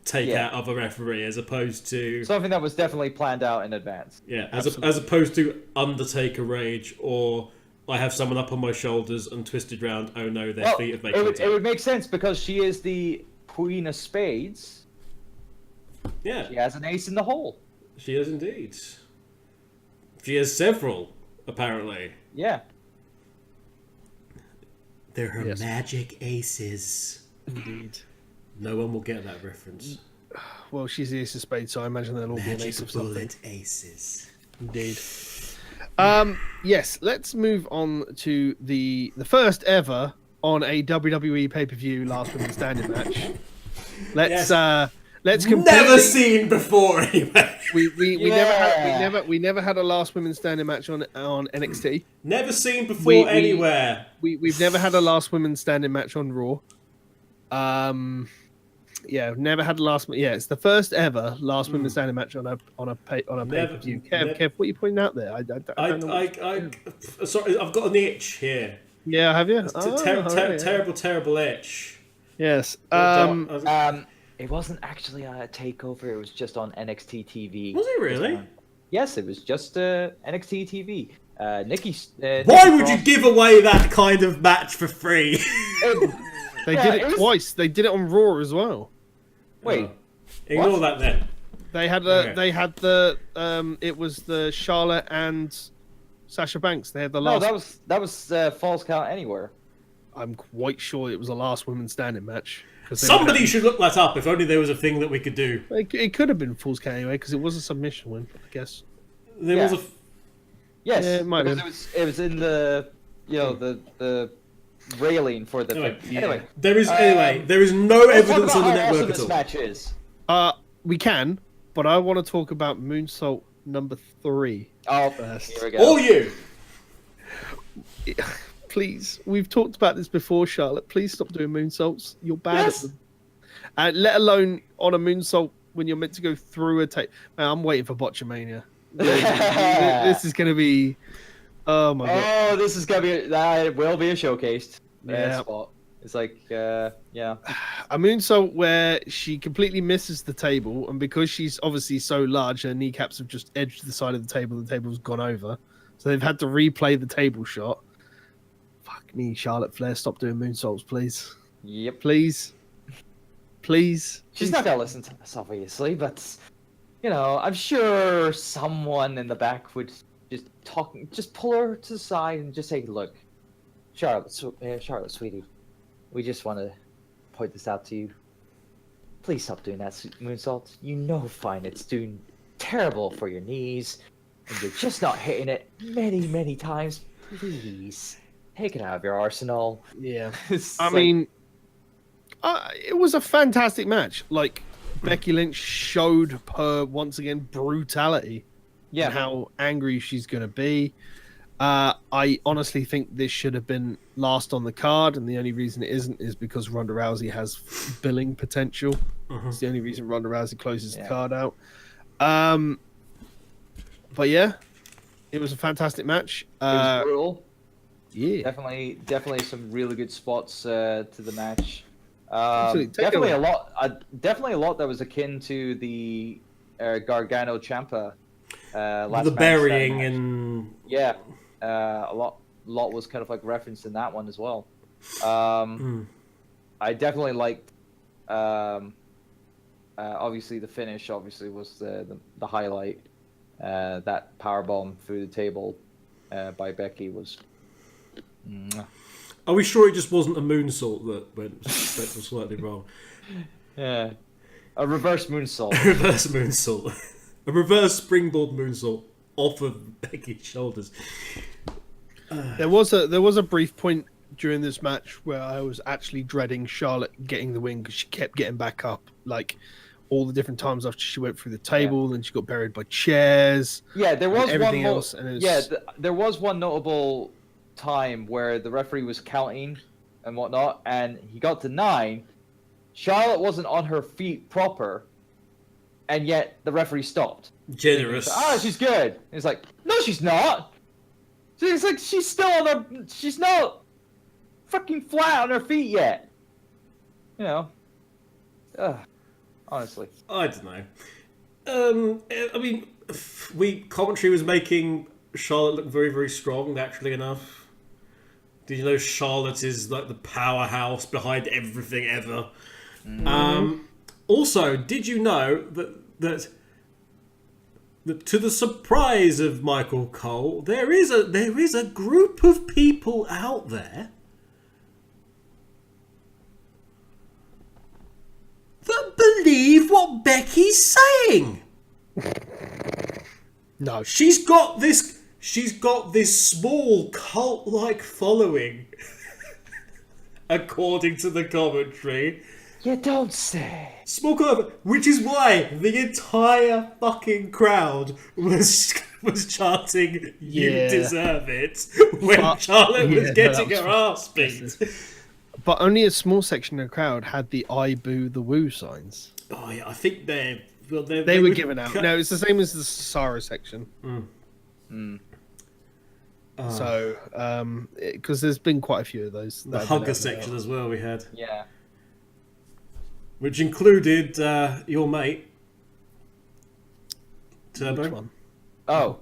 take out of a referee, as opposed to something that was definitely planned out in advance. Yeah, as opposed to Undertaker rage, or I have someone up on my shoulders and twisted round. Oh no, their feet have made contact. It would make sense because she is the Queen of Spades. Yeah, she has an ace in the hole. She has indeed. She has several, apparently. Yeah. They're her magic aces. Indeed. No one will get that reference. Well, she's the ace of spades, so I imagine they'll all be an ace of something. Bullet aces. Indeed. Yes, let's move on to the first ever on a WWE pay-per-view last women's standing match. Let's completely... Never seen before anyway. We never had a last women's standing match on NXT. Never seen before anywhere. We've never had a last women's standing match on Raw. Never had a last. Yeah, it's the first ever last women's standing match on a pay-per-view. Kev, what are you pointing out there? I don't know. Sorry, I've got an itch here. Yeah, have you? Terrible itch. Yes. It wasn't actually a takeover. It was just on NXT TV. Was it really? Yes, it was just NXT TV. Nikki. Why would you give away that kind of match for free? They did it twice. They did it on Raw as well. Wait, ignore that then. They had the it was the Charlotte and Sasha Banks. They had the last. No, that was Falls Count Anywhere. I'm quite sure it was the last women's standing match. Somebody should look that up. If only there was a thing that we could do. It could have been Falls Count Anywhere because it was a submission win, I guess. There was a. Yes, it might have been. It was in the the railing for the anyway. There is no evidence on the network at all. Match is. We can, but I want to talk about Moonsault number 3. Oh, first. Here we go. All you. Please, we've talked about this before, Charlotte. Please stop doing moonsaults. You're bad at them. Let alone on a moonsault when you're meant to go through a tape. Man, I'm waiting for Botchamania. This is going to be. Oh my god. Oh, this is gonna be that will be a showcased spot. It's like a moonsault where she completely misses the table, and because she's obviously so large, her kneecaps have just edged the side of the table. The table's gone over, so they've had to replay the table shot. Fuck me, Charlotte Flair, stop doing moonsaults, please. Yep. Please. She's not gonna listen to this, obviously, but I'm sure someone in the back would. Just pull her to the side and just say, "Look, Charlotte, sweetie, we just want to point this out to you. Please stop doing that moonsault. You know fine it's doing terrible for your knees, and you're just not hitting it many times. Please, take it out of your arsenal." Yeah, I mean, it was a fantastic match. Like, Becky Lynch showed her once again brutality. Yeah, and how angry she's going to be. I honestly think this should have been last on the card, and the only reason it isn't is because Ronda Rousey has billing potential. It's the only reason Ronda Rousey closes the card out. But yeah, it was a fantastic match. It was brutal. Yeah, definitely some really good spots to the match. Definitely a lot that was akin to the Gargano Ciampa. The burying and a lot was kind of like referenced in that one as well. I definitely liked. Obviously, the finish was the highlight. That powerbomb through the table by Becky was. Are we sure it just wasn't a moonsault that went slightly wrong? Yeah, a reverse moonsault. A reverse moonsault. A reverse springboard moonsault off of Becky's shoulders. There was a brief point during this match where I was actually dreading Charlotte getting the win because she kept getting back up, like all the different times after she went through the table, and she got buried by chairs. Yeah, there was everything else. And there was one notable time where the referee was counting and whatnot, and he got to 9. Charlotte wasn't on her feet proper, and yet the referee stopped. Generous. She's good. And it's like, no, she's not. It's like she's still on her. She's not fucking flat on her feet yet. You know. Honestly. I don't know. I mean, commentary was making Charlotte look very, very strong, naturally enough. Did you know Charlotte is like the powerhouse behind everything ever? Also, did you know that to the surprise of Michael Cole, there is a group of people out there that believe what Becky's saying? No, she's got this small cult-like following, according to the commentary. You don't say. Small cult, which is why the entire fucking crowd was chanting, "You deserve it," when Charlotte was getting her ass beat. But only a small section of the crowd had the "I boo the woo" signs. Oh yeah, I think they were given out. No, it's the same as the Sarah section. So, because there's been quite a few of those. The hugger section as well we had. Yeah. Which included your mate, Turbo. Which one? Oh.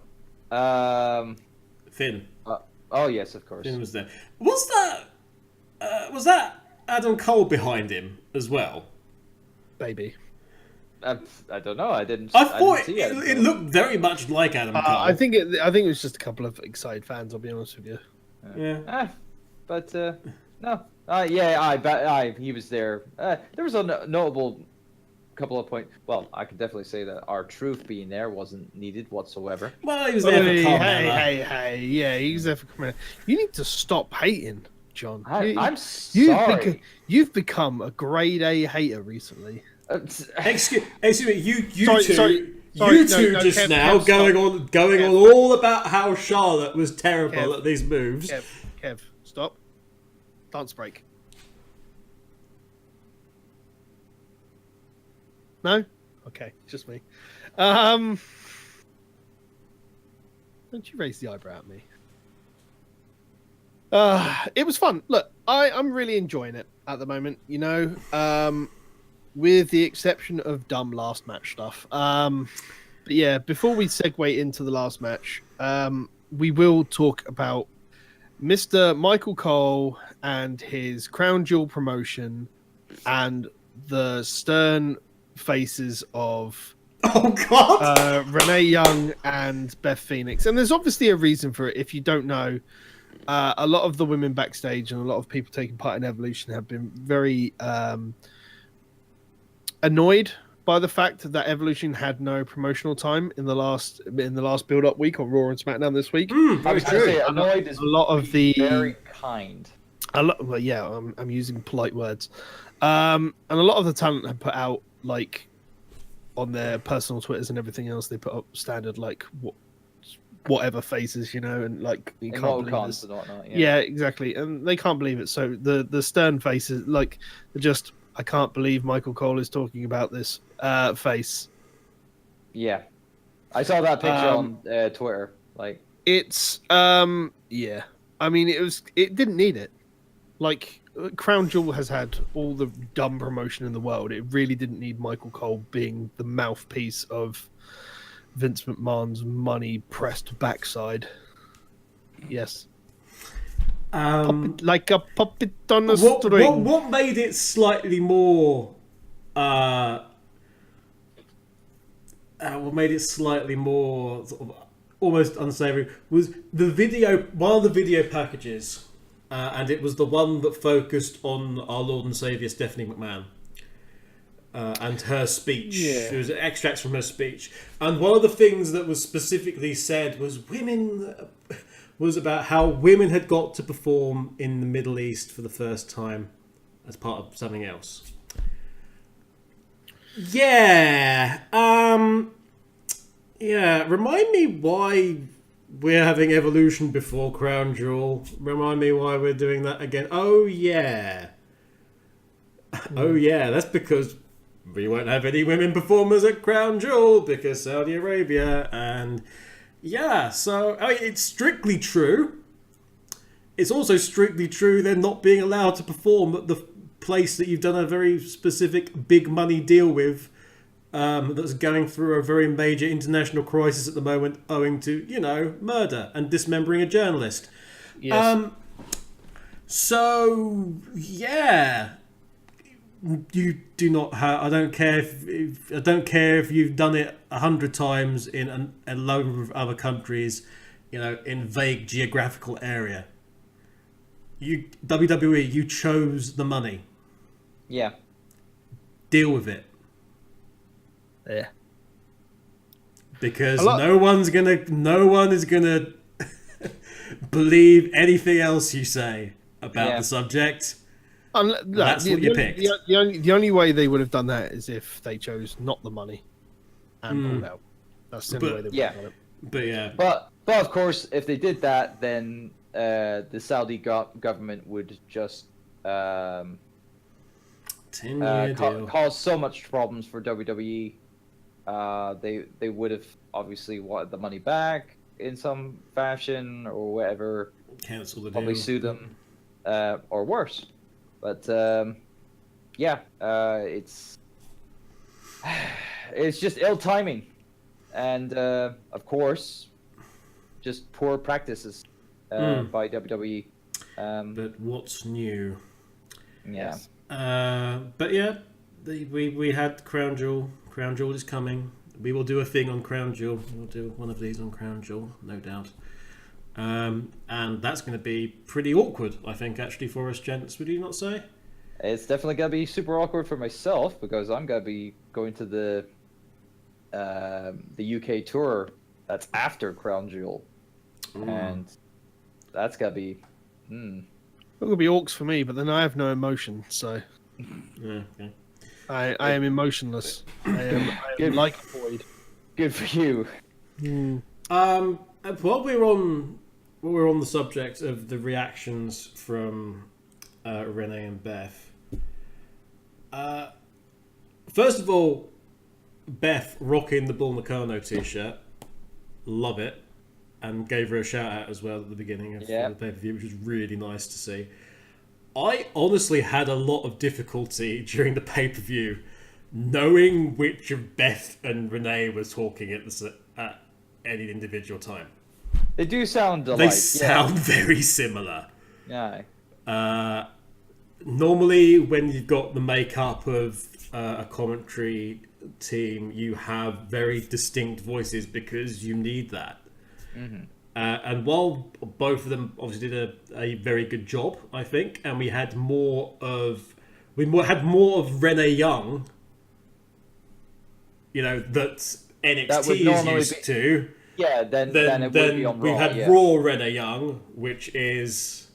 Finn. Oh yes, of course. Finn was there. Was that Adam Cole behind him as well? Baby. I don't know. I didn't see it looked very much like Adam Cole. I think it was just a couple of excited fans. I'll be honest with you. Yeah. But no. He was there. There was a notable couple of points. Well, I can definitely say that R-Truth being there wasn't needed whatsoever. Well, he was there for Carmella. Hey, yeah, he was there for Carmella. You need to stop hating, John. I'm sorry. You've become a grade A hater recently. Excuse me, you two just now going on all about how Charlotte was terrible at these moves. Kev, stop. Dance break. No? Okay, just me. Don't you raise the eyebrow at me. It was fun. Look, I'm really enjoying it at the moment, you know. With the exception of dumb last match stuff. But yeah, before we segue into the last match, we will talk about Mr. Michael Cole and his Crown Jewel promotion and the stern faces of Renee Young and Beth Phoenix. And there's obviously a reason for it. If you don't know, a lot of the women backstage and a lot of people taking part in Evolution have been very annoyed by the fact that Evolution had no promotional time in the last build-up week on Raw and SmackDown this week. I was going to say, annoyed is a lot of the very kind. Well, yeah, I'm using polite words. And a lot of the talent have put out, like, on their personal Twitters and everything else, they put up standard, like, whatever faces, you know, and, like, you can't believe this. And whatnot, yeah, exactly. And they can't believe it. So the stern faces, like, just... I can't believe Michael Cole is talking about this face. Yeah, I saw that picture on Twitter. Like, it's yeah. I mean, it didn't need it. Like, Crown Jewel has had all the dumb promotion in the world. It really didn't need Michael Cole being the mouthpiece of Vince McMahon's money pressed backside. Yes. Like a puppet on a string. What made it slightly more? What made it slightly more sort of almost unsavory was the video. One of the video packages, and it was the one that focused on our Lord and Savior Stephanie McMahon. And her speech. Yeah. There was extracts from her speech. And one of the things that was specifically said was about how women had got to perform in the Middle East for the first time as part of something else. Yeah. Yeah. Remind me why we're having Evolution before Crown Jewel. Remind me why we're doing that again. Oh, yeah. Oh, yeah. That's because we won't have any women performers at Crown Jewel because Saudi Arabia. And yeah, so I mean, it's strictly true. It's also strictly true they're not being allowed to perform at the place that you've done a very specific big money deal with, that's going through a very major international crisis at the moment owing to, murder and dismembering a journalist. Yes. So, yeah. You do not have. I don't care if you've done it 100 times in a load of other countries, in vague geographical area. WWE, you chose the money. Yeah. Deal with it. Yeah. Because no one is gonna believe anything else you say about the subject. That's what you picked. The only way they would have done that is if they chose not the money and pulled out. That's the only way they would have done it. But of course, if they did that, then the Saudi government would just cause so much problems for WWE. They would have obviously wanted the money back in some fashion or whatever. Cancel the deal. Probably sue them, or worse. But it's just ill timing, and of course, just poor practices by WWE. But what's new? Yeah. But yeah, we had Crown Jewel. Crown Jewel is coming. We will do a thing on Crown Jewel. We'll do one of these on Crown Jewel, no doubt. And that's going to be pretty awkward, I think, actually, for us gents. Would you not say? It's definitely going to be super awkward for myself because I'm going to be going to the UK tour that's after Crown Jewel. And that's going to be... It's going to be orcs for me, but then I have no emotion, so... Yeah, okay. I am emotionless. I am like a void. Good for you. While we're on the subject of the reactions from Renee and Beth, first of all, Beth rocking the Bull Nakano t-shirt, love it, and gave her a shout out as well at the beginning of the pay-per-view, which was really nice to see. I honestly had a lot of difficulty during the pay-per-view knowing which of Beth and Renee were talking at any individual time. They do sound alike. They sound very similar. Yeah. Normally, when you've got the makeup of a commentary team, you have very distinct voices because you need that. Mm-hmm. And while both of them obviously did a very good job, I think, and we had more of Renee Young, that NXT is used to. Yeah, then it would be on Raw. We've had Raw Renee Young, which is,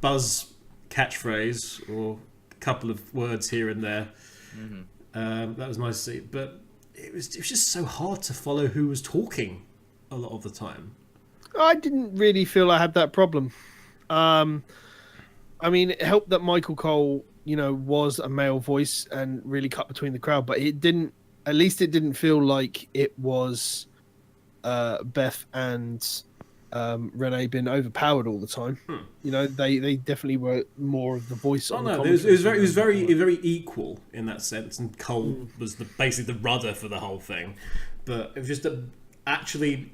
buzz catchphrase or a couple of words here and there. Mm-hmm. That was nice to see, but it was just so hard to follow who was talking a lot of the time. I didn't really feel I had that problem. I mean, it helped that Michael Cole, was a male voice and really cut between the crowd, but it didn't. At least it didn't feel like it was Beth and Renee being overpowered all the time. They definitely were more of the voice. Oh no, it was very equal in that sense, and Cole was basically the rudder for the whole thing. But it was just actually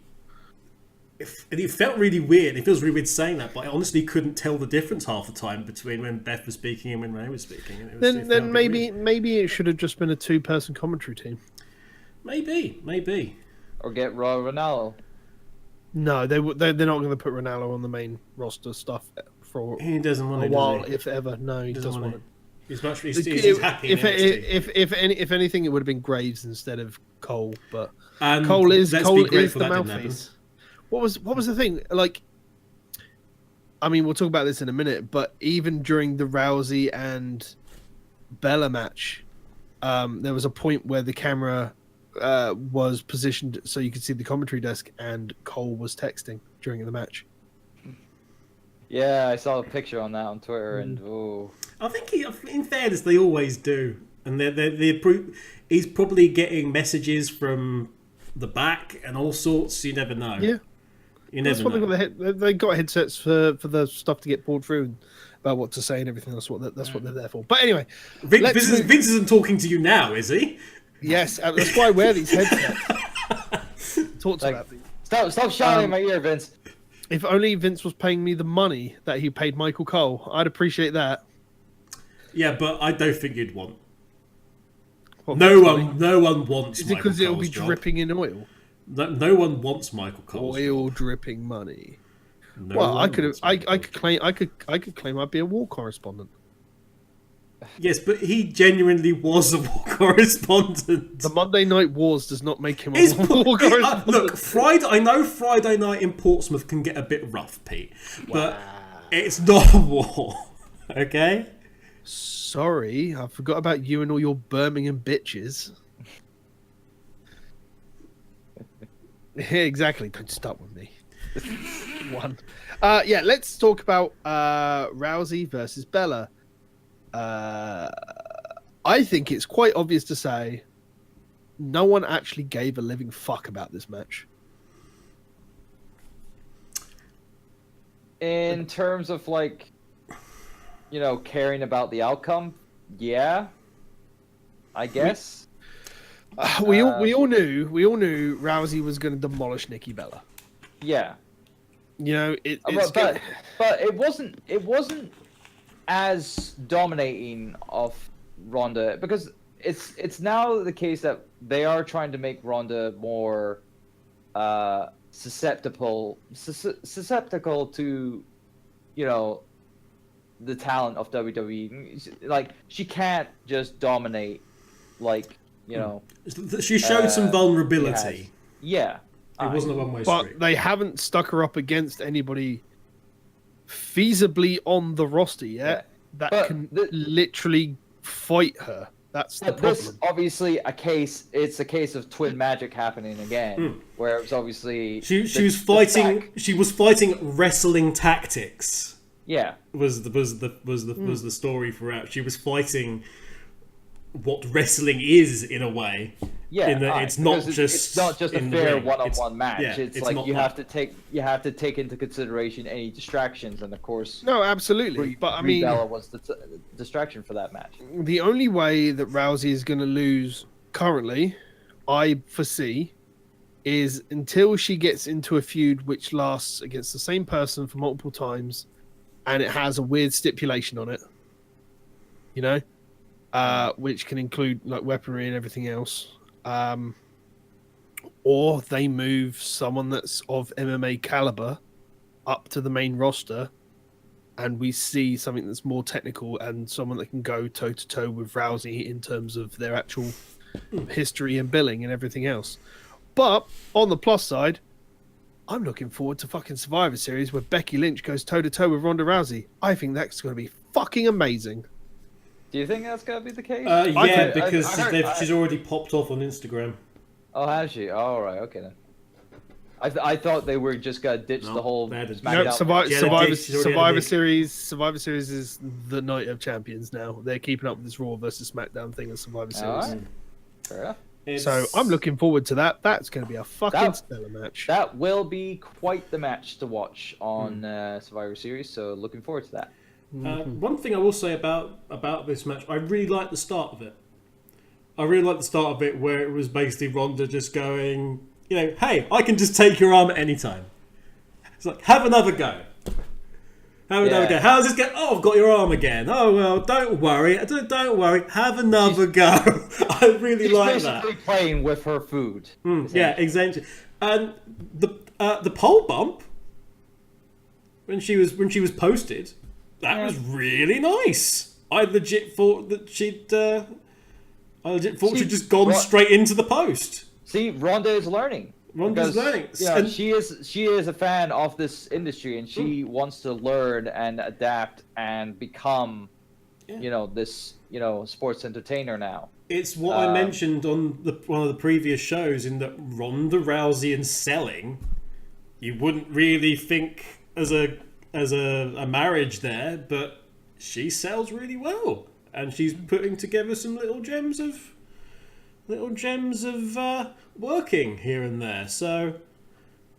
it felt really weird. It feels really weird saying that, but I honestly couldn't tell the difference half the time between when Beth was speaking and when Ray was speaking. And then maybe it should have just been a 2-person commentary team. Maybe. Or get Ronaldo. No, they're not going to put Ronaldo on the main roster stuff for he doesn't want a it, while, does he? if ever. No, he doesn't want it. He's happy. If anything, it would have been Graves instead of Cole. But And Cole is let's Cole be is grateful the that didn't happen. mouthpiece. What was the thing? Like, I mean, we'll talk about this in a minute. But even during the Rousey and Bella match, there was a point where the camera was positioned so you could see the commentary desk, and Cole was texting during the match. Yeah, I saw a picture on that on Twitter, and I think, in fairness, they always do, and he's probably getting messages from the back and all sorts. You never know. Yeah, you never know. They got headsets for the stuff to get pulled through about what to say and everything. That's what they're there for. But anyway, Vince isn't talking to you now, is he? Yes, that's why I wear these headsets. Talk to that. Stop shouting in my ear, Vince. If only Vince was paying me the money that he paid Michael Cole, I'd appreciate that. Yeah, but I don't think you'd want. No one wants. Is it because it'll be dripping in oil? No one wants Michael Cole's oil job. dripping money. No well, I could claim I'd be a war correspondent. Yes, but he genuinely was a war correspondent. The Monday Night Wars does not make him a war correspondent. Look, I know Friday night in Portsmouth can get a bit rough, Pete, but it's not a war, okay? Sorry, I forgot about you and all your Birmingham bitches. Yeah, exactly. Don't start with me. One. Let's talk about Rousey versus Bella. I think it's quite obvious to say no one actually gave a living fuck about this match. In terms of, like, you know, caring about the outcome, yeah, I guess. We all knew Rousey was going to demolish Nikki Bella. Yeah. You know, but it wasn't as dominating of Ronda, because it's now the case that they are trying to make Ronda more susceptible to, you know, the talent of WWE. Like, she can't just dominate, like, you know. She showed some vulnerability. Yeah. It wasn't a one-way street. But they haven't stuck her up against anybody feasibly on the roster yet that can literally fight her. That's the problem. This obviously it's a case of twin magic happening again, where it was obviously she was fighting wrestling tactics. Yeah, was the story throughout. She was fighting what wrestling is, in a way. Yeah, it's not just a fair one-on-one match. Yeah, it's like you have to take into consideration any distractions, and of course, no, absolutely. But I mean, Bella was the distraction for that match. The only way that Rousey is going to lose currently, I foresee, is until she gets into a feud which lasts against the same person for multiple times, and it has a weird stipulation on it. You know. Which can include like weaponry and everything else, or they move someone that's of MMA caliber up to the main roster, and we see something that's more technical and someone that can go toe to toe with Rousey in terms of their actual history and billing and everything else. But on the plus side, I'm looking forward to fucking Survivor Series where Becky Lynch goes toe to toe with Ronda Rousey. I think that's going to be fucking amazing. Do you think that's going to be the case? Yeah, because she's already popped off on Instagram. Oh, has she? Oh, all right, okay then. I thought they were just going to ditch the whole SmackDown. Survivor Series is the night of champions now. They're keeping up with this Raw versus SmackDown thing as Survivor Series. Right. Fair enough. So I'm looking forward to that. That's going to be a fucking stellar match. That will be quite the match to watch on Survivor Series. So looking forward to that. One thing I will say about this match, I really like the start of it. I really like the start of it where it was basically Ronda just going, you know, hey, I can just take your arm at any time. It's like, have another go. Have another go. How's this go? Oh, I've got your arm again. Oh, well, don't worry. Don't worry. Have another go. I really like that. She's basically playing with her food. Yeah, exactly. And the pole bump, when she was posted, that was really nice. I legit thought that she'd just gone straight into the post. See, Ronda is learning. Ronda's learning. Yeah, and she is a fan of this industry, and she wants to learn and adapt and become, this sports entertainer now. It's what I mentioned on one of the previous shows, in that Ronda Rousey and selling, you wouldn't really think as a marriage there, but she sells really well, and she's putting together some little gems of working here and there. So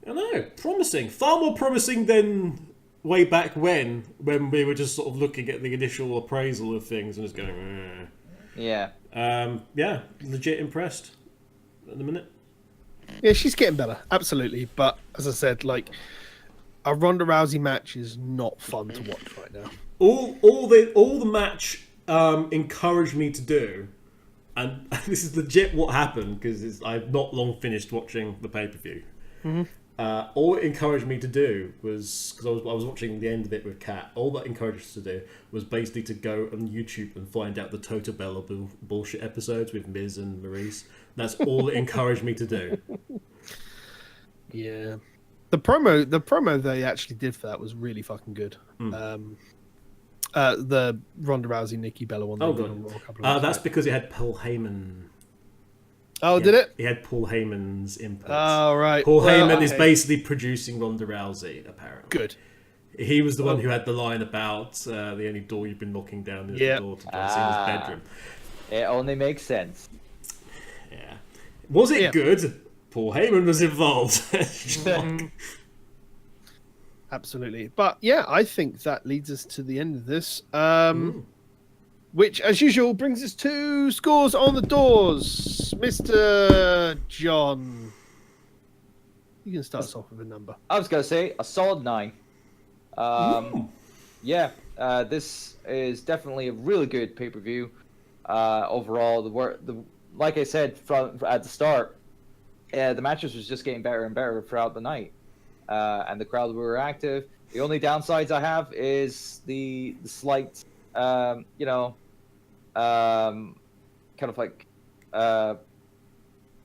I don't know, promising, far more promising than way back when we were just sort of looking at the initial appraisal of things and just going, yeah, legit impressed at the minute. Yeah, she's getting better, absolutely. But as I said, like, a Ronda Rousey match is not fun to watch right now. All the match encouraged me to do, and this is legit what happened, because I've not long finished watching the pay-per-view. All it encouraged me to do was, because I was watching the end of it with Kat, all that encouraged us to do was basically to go on YouTube and find out the Toto Bella bullshit episodes with Miz and Maurice. That's all it encouraged me to do. Yeah. The promo they actually did for that was really fucking good. The Ronda Rousey Nikki Bella one. Oh god, that's because it had Paul Heyman. Oh, did it? He had Paul Heyman's input. Oh right. Paul Heyman is basically producing Ronda Rousey, apparently. Good. He was the one who had the line about the only door you've been knocking down is the door to John Cena's bedroom. It only makes sense. Yeah. Was it good? Paul Heyman was involved. Absolutely. But yeah, I think that leads us to the end of this. Which, as usual, brings us to scores on the doors. Mr. John, you can start us off with a number. I was going to say a solid 9. This is definitely a really good pay-per-view. Overall, like I said at the start, the matches was just getting better and better throughout the night, and the crowd were active. The only downsides I have is the slight, kind of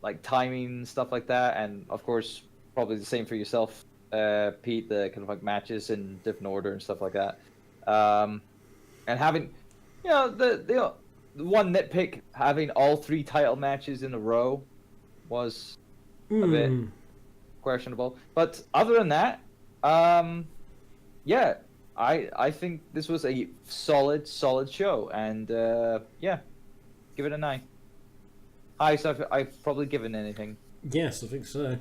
like timing, stuff like that, and of course probably the same for yourself, Pete. The kind of like matches in different order and stuff like that, and having, the one nitpick, having all 3 title matches in a row was a bit questionable. But other than that, I think this was a solid show, and give it a 9. So I've probably given anything. Yes, I think so.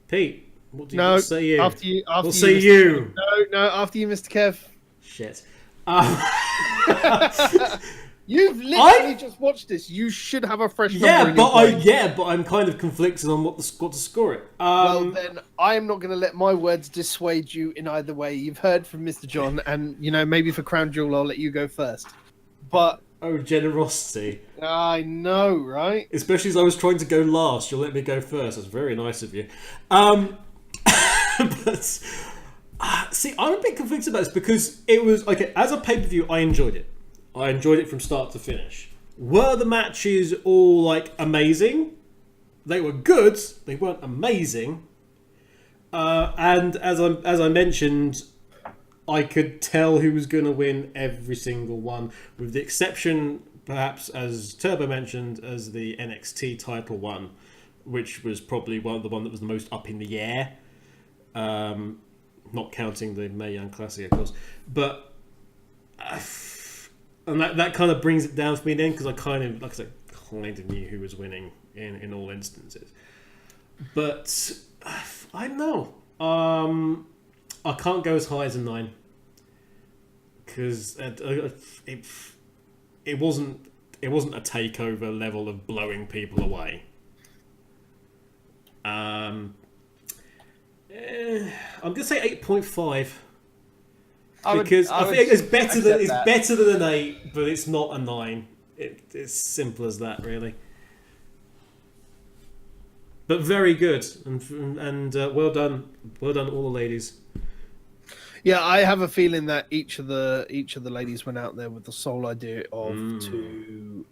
Pete, what do you say? You after you. What say you? No, after you, Mr. Kev. Shit. You've literally just watched this. You should have a fresh number. But I'm kind of conflicted on what to score it. Well, then I am not going to let my words dissuade you in either way. You've heard from Mr. John, and maybe for Crown Jewel, I'll let you go first. But generosity! I know, right? Especially as I was trying to go last, you'll let me go first. That's very nice of you. But see, I'm a bit conflicted about this because it was as a pay-per-view, I enjoyed it. I enjoyed it from start to finish. Were the matches all amazing? They were good. They weren't amazing. And as I mentioned, I could tell who was going to win every single one, with the exception, perhaps, as Turbo mentioned, as the NXT title one, which was probably the one that was the most up in the air. Not counting the Mae Young Classic, of course, but. And that kind of brings it down for me then, because I kind of knew who was winning in all instances. But I don't know. I can't go as high as a 9 because it wasn't a takeover level of blowing people away. I'm gonna say 8.5 I because I think it's better than that. better than an 8, but it's not a 9. It's simple as that, really. But very good, and well done all the ladies. Yeah, I have a feeling that each of the ladies went out there with the sole idea of to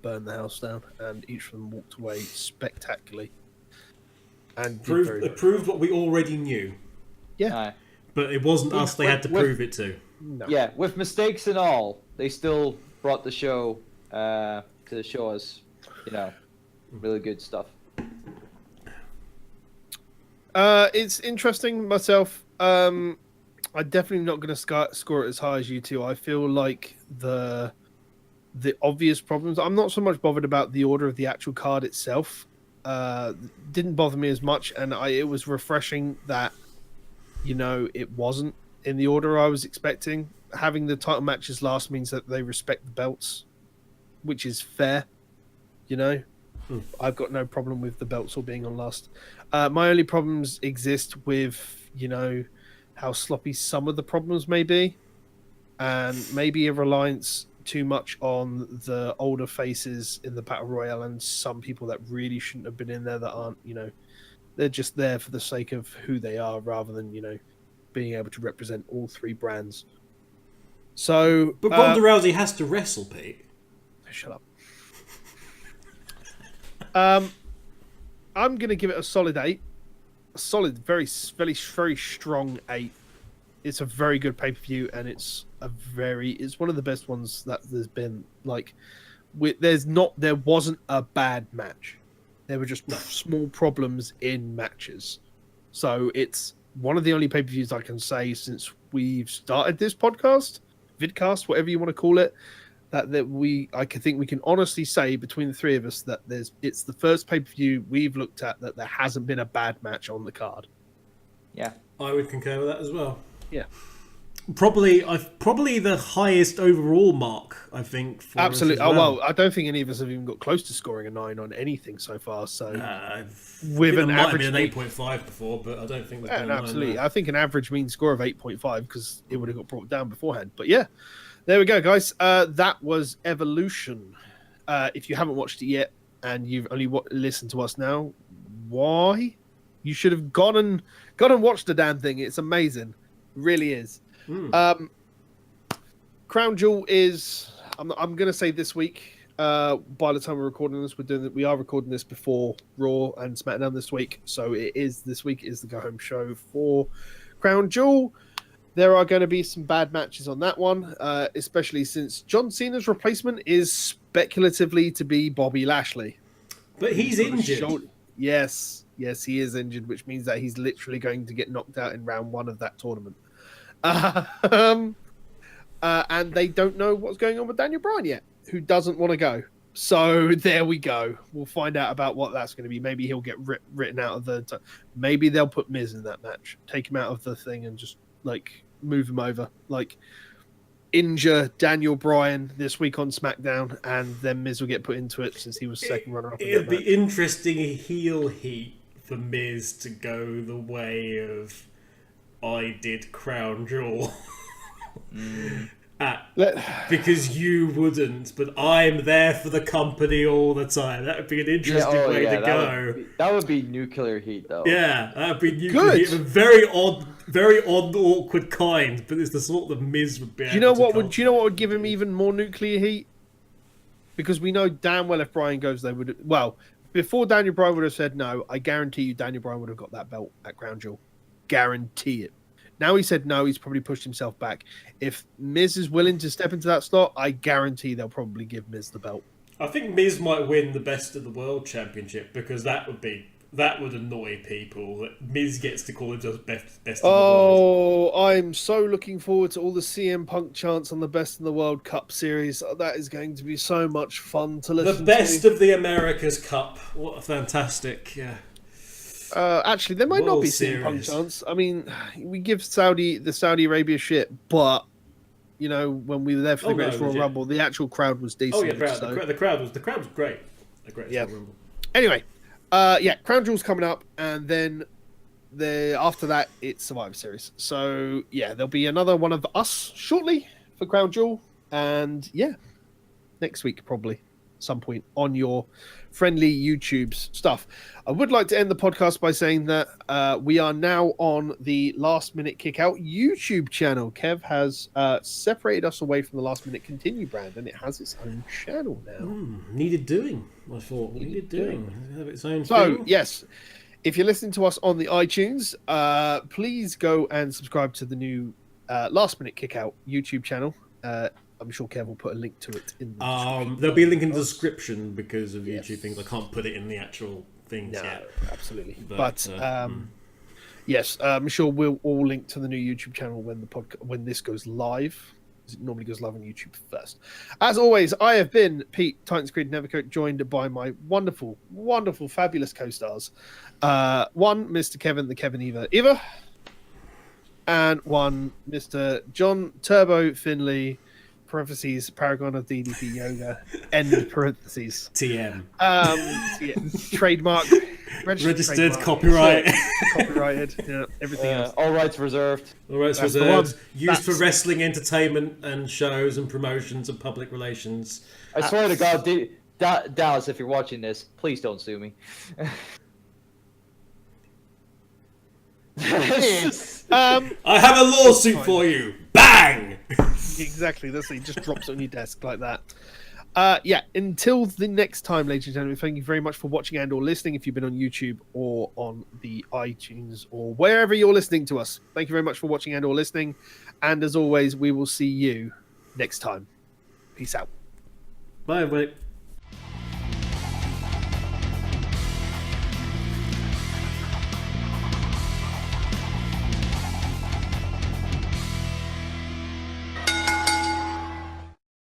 burn the house down, and each of them walked away spectacularly. And proved what we already knew. Yeah, but it wasn't us they had to prove it to. No. Yeah, with mistakes and all, they still brought the show to show us, really good stuff. It's interesting myself. I'm definitely not going to score it as high as you two. I feel like the obvious problems. I'm not so much bothered about the order of the actual card itself. Didn't bother me as much, and it was refreshing that it wasn't in the order I was expecting. Having the title matches last means that they respect the belts, which is fair. I've got no problem with the belts all being on last. My only problems exist with how sloppy some of the problems may be, and maybe a reliance too much on the older faces in the Battle Royale and some people that really shouldn't have been in there that aren't, they're just there for the sake of who they are rather than, being able to represent all three brands. So, but Ronda Rousey has to wrestle, Pete. Shut up. I'm going to give it a solid 8. A solid, very, very, very strong 8. It's a very good pay-per-view, and it's one of the best ones that there's been. Like, there wasn't a bad match. There were just small problems in matches. So it's one of the only pay-per-views I can say since we've started this podcast, vidcast, whatever you want to call it, I think we can honestly say between the three of us that it's the first pay-per-view we've looked at that there hasn't been a bad match on the card. Yeah, I would concur with that as well. Yeah, probably the highest overall mark, I think. For absolutely. Us as well. Well, I don't think any of us have even got close to scoring a 9 on anything so far. So with an average, an 8.5 before, but I don't think there's been absolutely. I think an average mean score of 8.5 because it would have got brought down beforehand. But yeah. There we go, guys. That was Evolution. If you haven't watched it yet and you've only listened to us now, why? You should have gone and watched the damn thing. It's amazing. It really is. Crown Jewel is, I'm going to say this week, by the time we're recording this, we are recording this before Raw and SmackDown this week. So this week is the go-home show for Crown Jewel. There are going to be some bad matches on that one, especially since John Cena's replacement is speculatively to be Bobby Lashley. But he's injured. Yes, he is injured, which means that he's literally going to get knocked out in round 1 of that tournament. And they don't know what's going on with Daniel Bryan yet, who doesn't want to go. So there we go. We'll find out about what that's going to be. Maybe he'll get written out of the... Maybe they'll put Miz in that match. Take him out of the thing and just, move him over, injure Daniel Bryan this week on SmackDown, and then Miz will get put into it since he was second runner-up. It'd be interesting heel heat for Miz to go the way of I did Crown Jewel. Because you wouldn't, but I'm there for the company all the time. That would be an interesting way to go. That would be nuclear heat, though. Yeah, that would be nuclear heat. A very odd, awkward kind, but it's the sort of Miz would be. Do you know what would give him even more nuclear heat? Because we know damn well if Bryan goes, they would. Well, before Daniel Bryan would have said no, I guarantee you Daniel Bryan would have got that belt at Crown Jewel. Guarantee it. Now he said no, he's probably pushed himself back. If Miz is willing to step into that slot, I guarantee they'll probably give Miz the belt. I think Miz might win the Best of the World Championship because that would annoy people. That Miz gets to call himself best of the world. Oh, I'm so looking forward to all the CM Punk chants on the Best of the World Cup series. That is going to be so much fun to listen to. The Best of the Americas Cup. What a fantastic... Actually, there might not be CM Punk chance. I mean, we give the Saudi Arabia shit, but when we were there for the Greatest Royal Rumble, the actual crowd was decent. Oh yeah, the crowd was great. The Greatest Royal Rumble. Anyway, Crown Jewel's coming up, and then after that, it's Survivor Series. So yeah, there'll be another one of us shortly for Crown Jewel, and yeah, next week probably some point on your friendly YouTube's stuff. I would like to end the podcast by saying that we are now on the Last Minute Kickout YouTube channel. Kev has separated us away from the Last Minute Continue brand, and it has its own channel now. Needed doing. I thought needed doing. Have its own so thing. Yes, if you're listening to us on the iTunes, please go and subscribe to the new Last Minute Kickout YouTube channel. I'm sure Kev will put a link to it in the description. There'll be a link in the description because of YouTube things. I can't put it in the actual things yet. Absolutely. But yes, I'm sure we'll all link to the new YouTube channel when this goes live. It normally goes live on YouTube first. As always, I have been Pete, Titans Creed Nevercoat, joined by my wonderful, wonderful, fabulous co-stars. One, Mr. Kevin, the Kevin Eva, and one, Mr. John Turbo Finley, parentheses, Paragon of DDP Yoga, end parentheses. TM. Trademark. Registered, copyright. Copyrighted, yeah, everything else. All rights reserved. All rights reserved. Used for wrestling entertainment and shows and promotions and public relations. I swear to God, Dallas, if you're watching this, please don't sue me. I have a lawsuit for you. Bang! Exactly. That's it. He just drops it on your desk like that. Until the next time, ladies and gentlemen, thank you very much for watching and or listening if you've been on YouTube or on the iTunes or wherever you're listening to us. Thank you very much for watching and or listening. And as always, we will see you next time. Peace out. Bye, everybody.